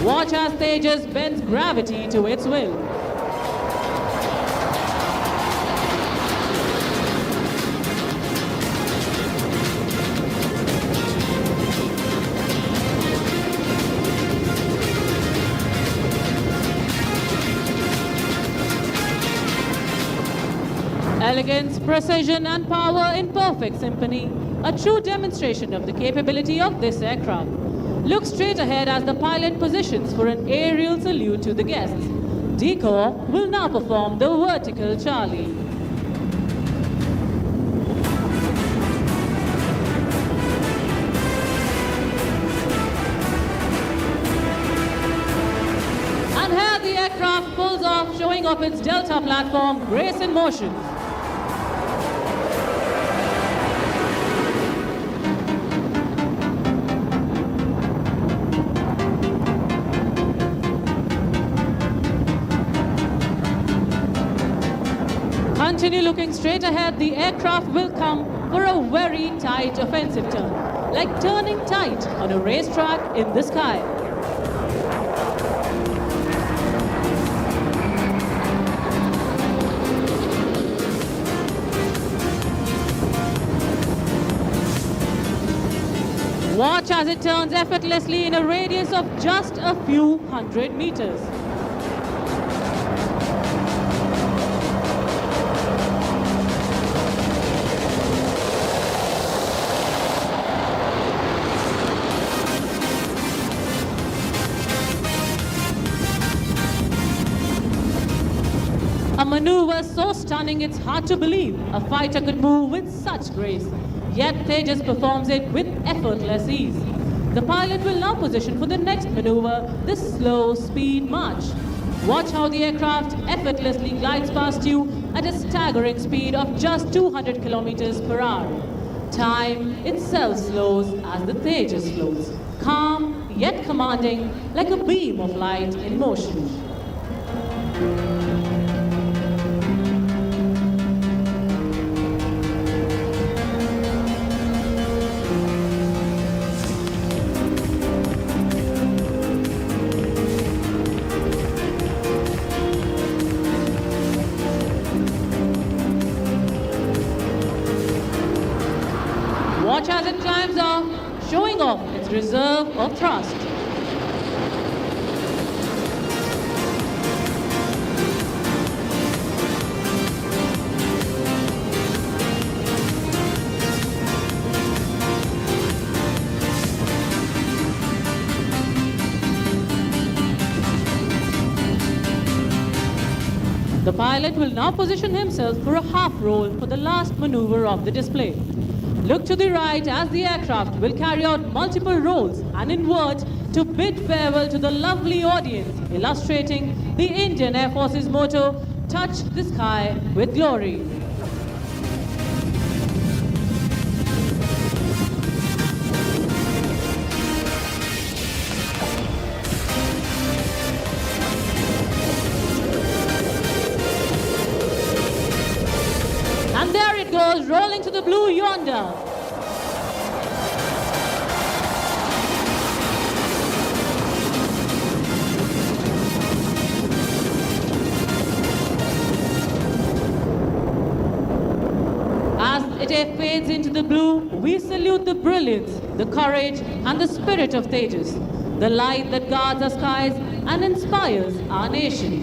Speaker 6: Watch as Tejas bends gravity to its will. Elegance, precision and power in perfect symphony, a true demonstration of the capability of this aircraft. Look straight ahead as the pilot positions for an aerial salute to the guests. DECO will now perform the vertical Charlie. And here the aircraft pulls off aircraft showing off its Delta platform, grace in motion. Continue looking straight ahead, the aircraft will come for a very tight offensive turn, like turning tight on a racetrack in the sky. Watch as it turns effortlessly in a radius of just a few hundred meters. A maneuver so stunning it's hard to believe a fighter could move with such grace. Yet Tejas performs it with effortless ease. The pilot will now position for the next maneuver, the slow speed march. Watch how the aircraft effortlessly glides past you at a staggering speed of just 200 kilometers per hour. Time itself slows as the Tejas floats, calm yet commanding like a beam of light in motion. Watch as it climbs off, showing off its reserve of thrust. The pilot will now position himself for a half roll for the last maneuver of the display. Look to the right as the aircraft will carry out multiple rolls and invert to bid farewell to the lovely audience, illustrating the Indian Air Force's motto, "Touch the sky with glory." And there it goes, rolling to the blue yonder. As it fades into the blue, we salute the brilliance, the courage, and the spirit of Tejas, the light that guards our skies and inspires our nation.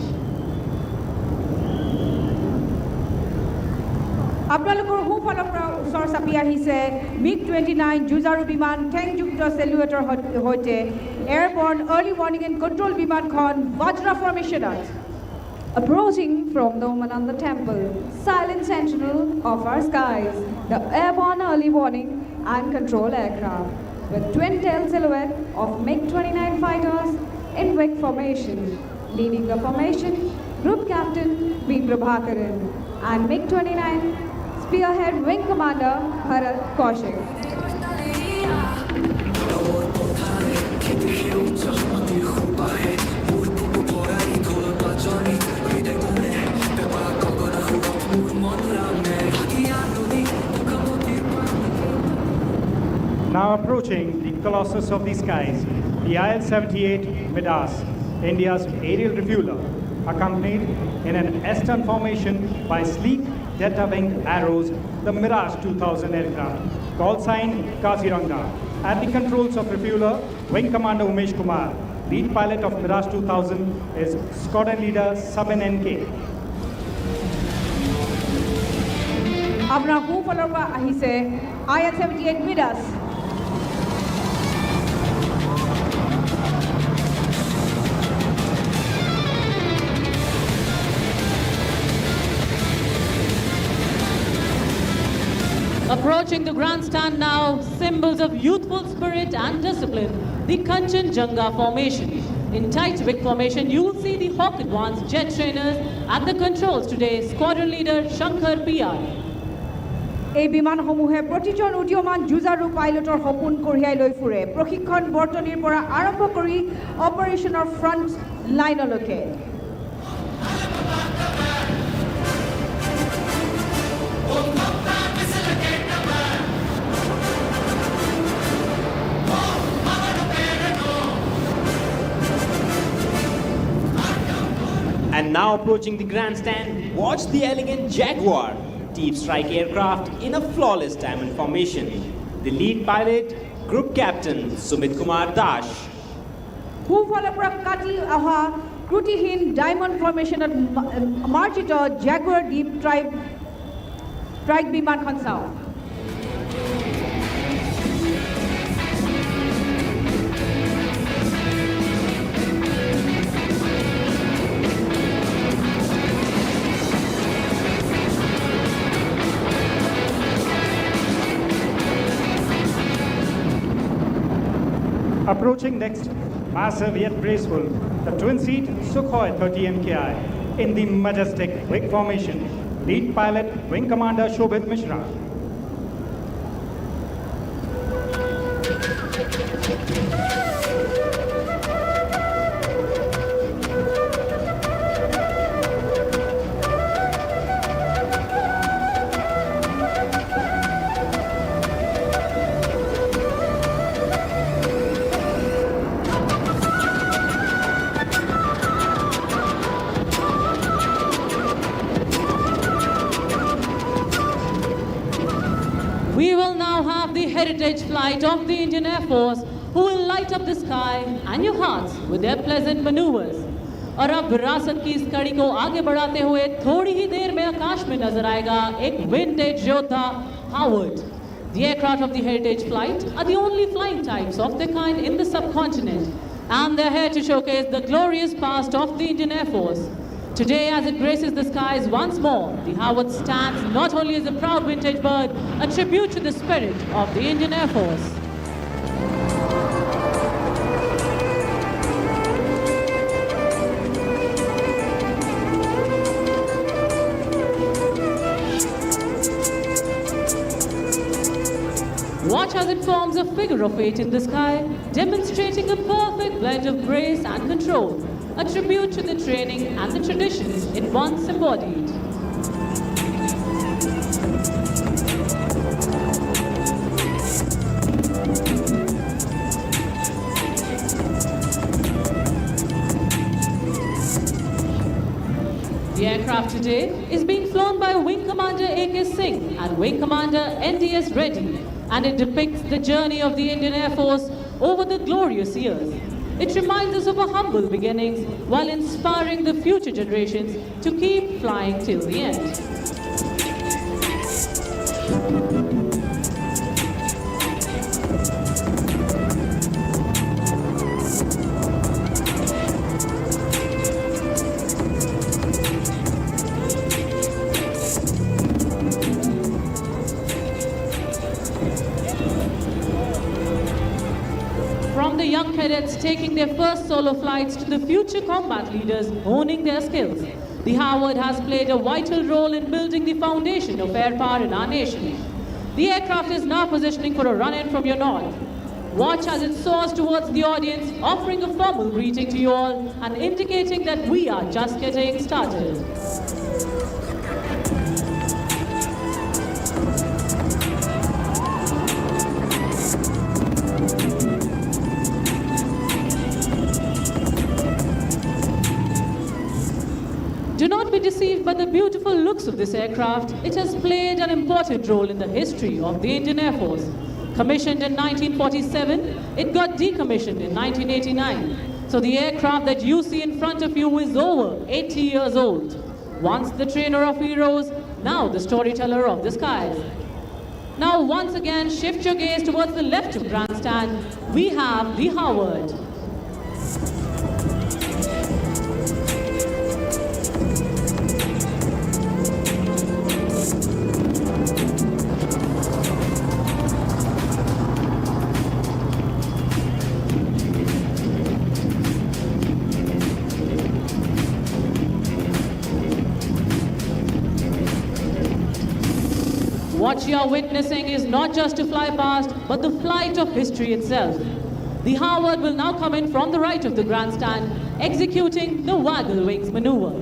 Speaker 4: আপোনালোকৰ সোঁফালৰ পৰা ওচৰ চাপি আহিছে MiG-29 যুঁজাৰু বিমান ঠেংযুক্ত চেলুৱেটৰ সৈতে এয়াৰবৰ্ন early warning and control বিমানখন bajra ফৰ্মেশ্যনত।
Speaker 8: Approaching from the Umananda temple, silent sentinel of our skies, the airborne early warning and control aircraft, with twin-tail silhouette of MiG-29 fighters in wing formation. Leading the formation, Group Captain B. Prabhakaran and MiG-29 Spearhead Wing Commander Bharat Kaushik.
Speaker 1: Now approaching the colossus of the skies, the IL-78 Midas, India's aerial refueler, accompanied in an S-turn formation by sleek delta-winged arrows, the Mirage 2000 aircraft, call sign Kaziranga. At the controls of refueler, Wing Commander Umesh Kumar. Lead pilot of Mirage 2000 is squadron leader Sabin NK.
Speaker 4: আপোনাৰ সোঁফালৰ পৰা আহিছে IL-78 Midas।
Speaker 6: Approach Approaching the grandstand now, symbols of youthful spirit and discipline, the Kanchenjunga formation. In tight wick formation, you will see the Hawk Advanced jet trainers at the controls today, squadron leader Shankar PR.
Speaker 4: এই বিমানসমূহে প্ৰতিজন উদীয়মান যুঁজাৰু পাইলটৰ সপোন কঢ়িয়াই লৈ ফুৰে প্ৰশিক্ষণ বৰ্তনীৰ পৰা আৰম্ভ কৰি অপাৰেশ্যনৰ front লাইনলৈকে
Speaker 3: And now approaching the grandstand, watch the elegant Jaguar, deep strike aircraft in a flawless diamond formation. The lead pilot, Group Captain Sumit Kumar Dash.
Speaker 4: সোঁফালৰ পৰা কাটি অহা ক্ৰুটিহীন ডায়মণ্ড ফৰ্মেশ্যনত মাৰ্জিত জাগুৱাৰ ডিপ ট্ৰাইক বিমানখন চাওক
Speaker 1: Approaching next, massive yet graceful, the twin-seat Sukhoi 30 MKI in the majestic wing formation. Lead pilot, Wing Commander Shobhit Mishra.
Speaker 6: We will now have the heritage flight of the Indian Air Force, who will light up the sky and your hearts with their pleasant maneuvers. और अब विरासत की इस कड़ी को आगे बढ़ाते हुए थोड़ी ही देर में आकाश में नजर आएगा एक विंटेज योद्धा Howard. The aircraft of the heritage flight are the only flying types of their kind in the subcontinent, and they're here to showcase the glorious past of the Indian Air Force. Today, as it graces the skies once more, the Howard stands not only as a proud vintage bird, a tribute to the spirit of the Indian Air Force. Watch as it forms a figure of 8 in the sky, demonstrating a perfect blend of grace and control, a tribute to the training and the traditions it once embodied. The aircraft today is being flown by Wing Commander A.K. Singh and Wing Commander N.D.S. Reddy, and it depicts the journey of the Indian Air Force over the glorious years. It reminds us of our humble beginnings while inspiring the future generations to keep flying till the end. From the young cadets taking their first solo flights to the future combat leaders honing their skills, the Howard has played a vital role in building the foundation of air power in our nation. The aircraft is now positioning for a run-in from your north. Watch as it soars towards the audience, offering a formal greeting to you all and indicating that we are just getting started. Do not be deceived by the beautiful looks of this aircraft. It has played an important role in the history of the Indian Air Force. Commissioned in 1947, it got decommissioned in 1989. So the aircraft that you see in front of you is over 80 years old. Once the trainer of heroes, now the storyteller of the skies. Now once again, shift your gaze towards the left of grandstand. We have the Howard. What you are witnessing is not just a fly past, but the flight of history itself. The Howard will now come in from the right of the grandstand, executing the waggle wings maneuver.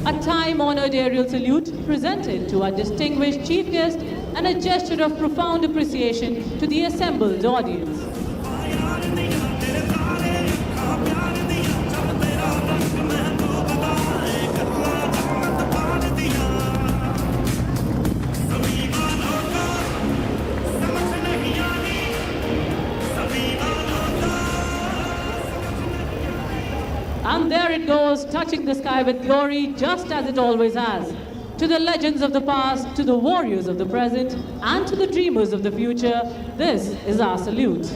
Speaker 6: A time-honored aerial salute presented to our distinguished chief guest and a gesture of profound appreciation to the assembled audience. And there it goes, touching the sky with glory, just as it always has. To the legends of the past, to the warriors of the present, and to the dreamers of the future, this is our salute.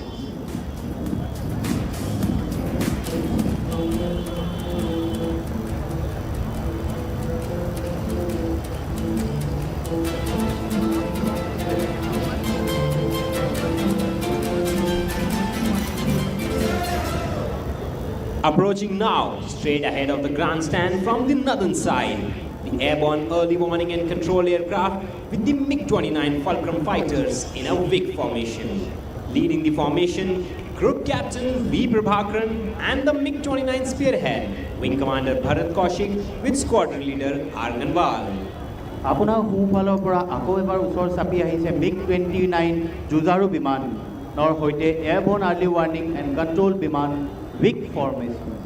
Speaker 3: Approaching now, straight ahead of the grandstand from the northern side, the airborne early warning and control aircraft with the MiG-29 Fulcrum fighters in a WIG formation. Leading the formation, Group Captain V. Prabhakaran and the MiG-29 spearhead, Wing Commander Bharat Kaushik with Squadron Leader Arganwal.
Speaker 2: আপোনাৰ সোঁফালৰ পৰা আকৌ এবাৰ ওচৰ চাপি আহিছে MiG-29 যুঁজাৰু বিমানৰ সৈতে এয়াৰবৰ্ন আৰ্লি ৱাৰ্ণিং এণ্ড কণ্ট্ৰল বিমান WIG formation.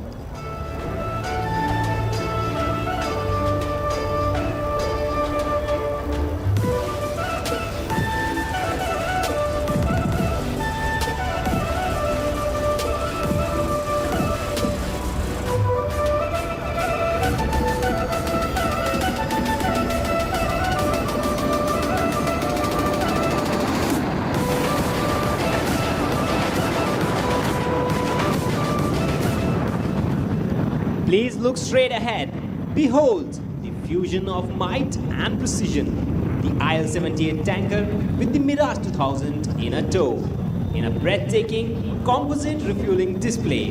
Speaker 3: Please look straight ahead. Behold the fusion of might and precision. The IL-78 tanker with the Mirage 2000 in a tow, in a breathtaking composite refueling display.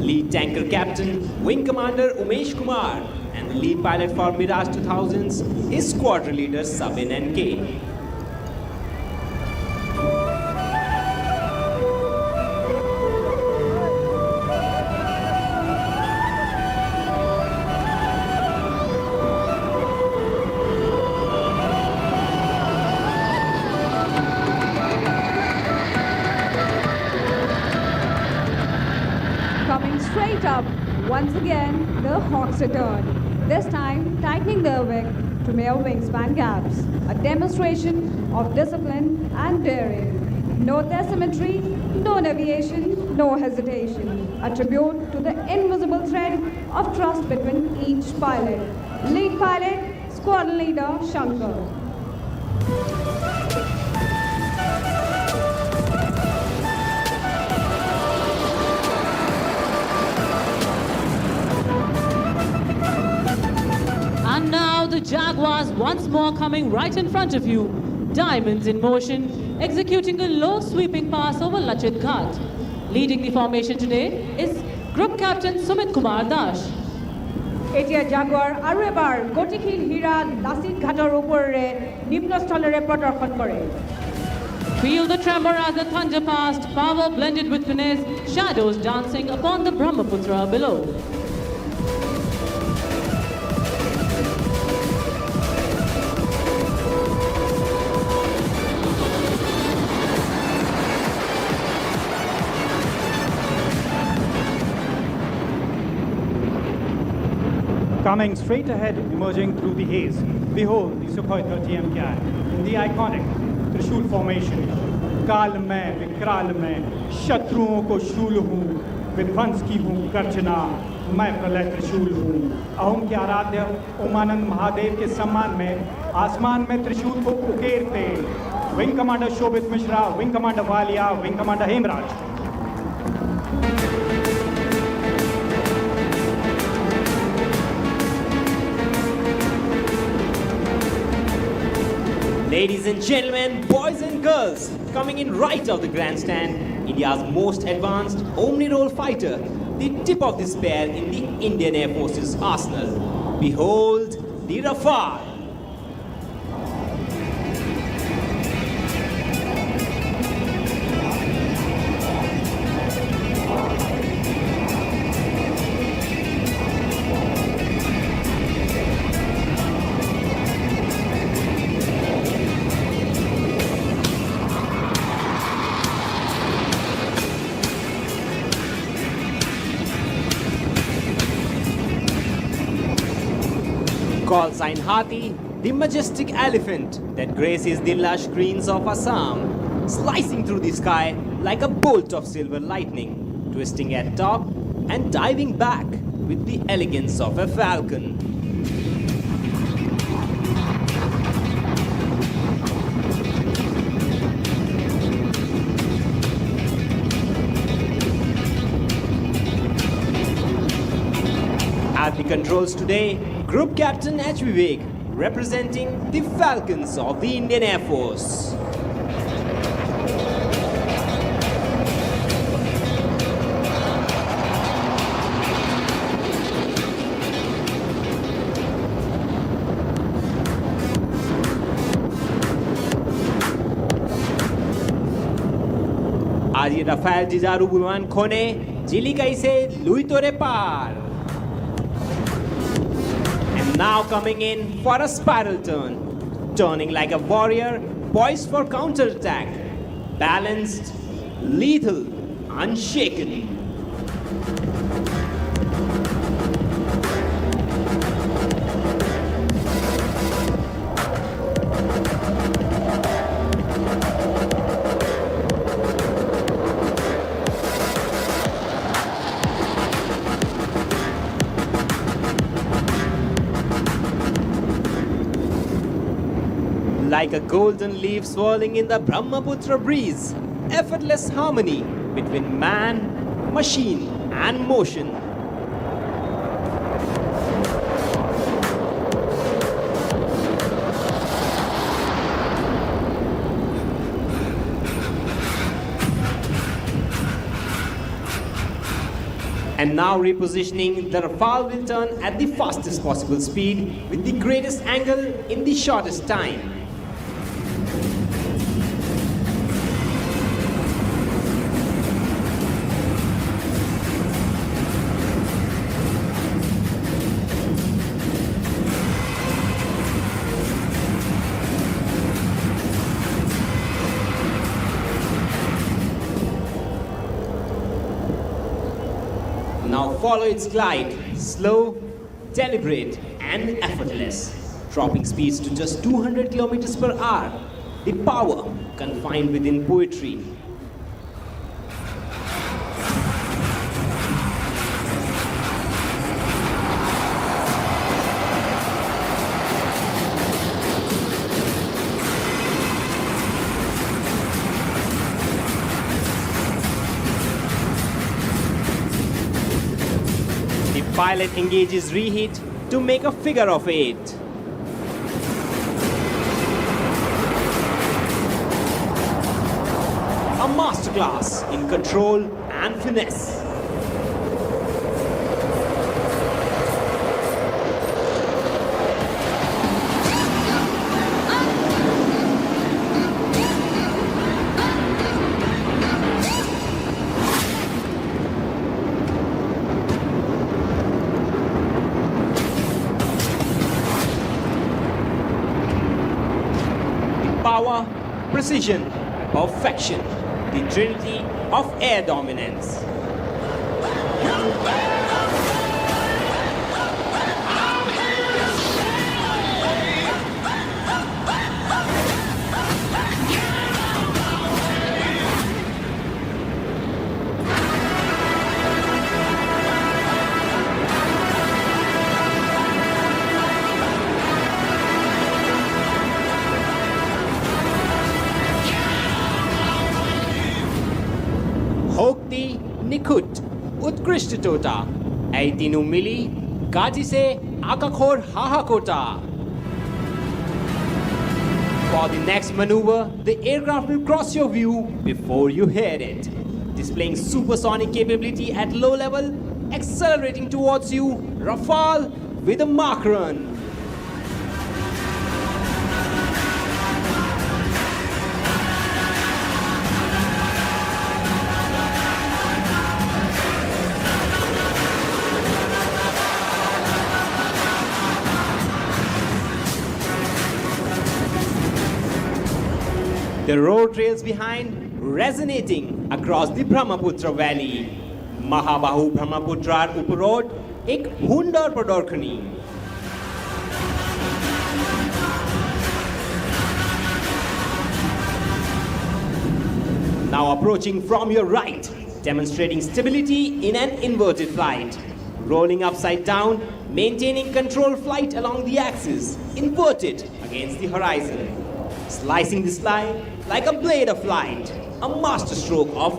Speaker 3: Lead tanker captain, Wing Commander Umesh Kumar, and the lead pilot for Mirage 2000s is Squadron Leader Sabin NK.
Speaker 8: Coming straight up, once again, the Hawks return. This time, tightening their wing to mere wingspan gaps. A demonstration of discipline and daring. No asymmetry, no deviation, no hesitation. A tribute to the invisible thread of trust between each pilot. Lead pilot, Squadron Leader Shankar.
Speaker 6: And now the Jaguars once more coming right in front of you. Diamonds in motion, executing a low sweeping pass over Lachit Ghat. Leading the formation today is Group Captain Sumit Kumar Dash.
Speaker 4: এতিয়া Jaguar আৰু এবাৰ গতিশীল হীৰা লাচিত ঘাটৰ ওপৰেৰে নিম্নস্থলেৰে প্ৰদৰ্শন কৰে।
Speaker 6: Feel the tremor as the thunder passed, power blended with finesse, shadows dancing upon the Brahmaputra below.
Speaker 1: Coming straight ahead, emerging through the haze, behold the Sukhoi 30 MCAT in the iconic Trishul formation. काल में विकराल में शत्रुओं को शूल हूँ, विध्वंस की हूँ गर्जना, मैं प्रलय त्रिशूल हूँ। अहोम के आराध्य उमानंद महादेव के सम्मान में आसमान में त्रिशूल को उकेरते wing commander Shobhit Mishra, wing commander Walia, wing commander Hemraj.
Speaker 3: Ladies and gentlemen, boys and girls, coming in right of the grandstand, India's most advanced omni-role fighter, the tip of the spear in the Indian Air Force's arsenal. Behold, the Rafale. Call sign Hathi, the majestic elephant that graces the lush greens of Assam, slicing through the sky like a bolt of silver lightning, twisting at top and diving back with the elegance of a falcon. At the controls today, Group Captain H. Vivek, representing the Falcons of the Indian Air Force. आज ये Rafale जिजारू बुलवान खोने जिली कई से Louis तोरे पार. And now coming in for a spiral turn, turning like a warrior, poised for counterattack, balanced, lethal, unshaken. Like a golden leaf swirling in the Brahmaputra breeze, effortless harmony between man, machine, and motion. And now repositioning, the Rafale will turn at the fastest possible speed with the greatest angle in the shortest time. Now follow its glide, slow, deliberate and effortless, dropping speeds to just 200 kilometers per hour. The power confined within poetry. Pilot engages reheat to make a figure of 8. A masterclass in control and finesse. Power, precision, perfection, the trinity of air dominance. Hokti Nikut Utkrishtatota Aitinu Mili Gajise Akakhor Hahakota. For the next maneuver, the aircraft will cross your view before you hear it, displaying supersonic capability at low level, accelerating towards you, Rafale with a Mach run. The road trails behind, resonating across the Brahmaputra Valley. Mahabahu Brahmaputra Uparod, ek hundar padorkhani. Now approaching from your right, demonstrating stability in an inverted flight. Rolling upside down, maintaining controlled flight along the axis, inverted against the horizon. Slicing the sky like a blade of light, a masterstroke of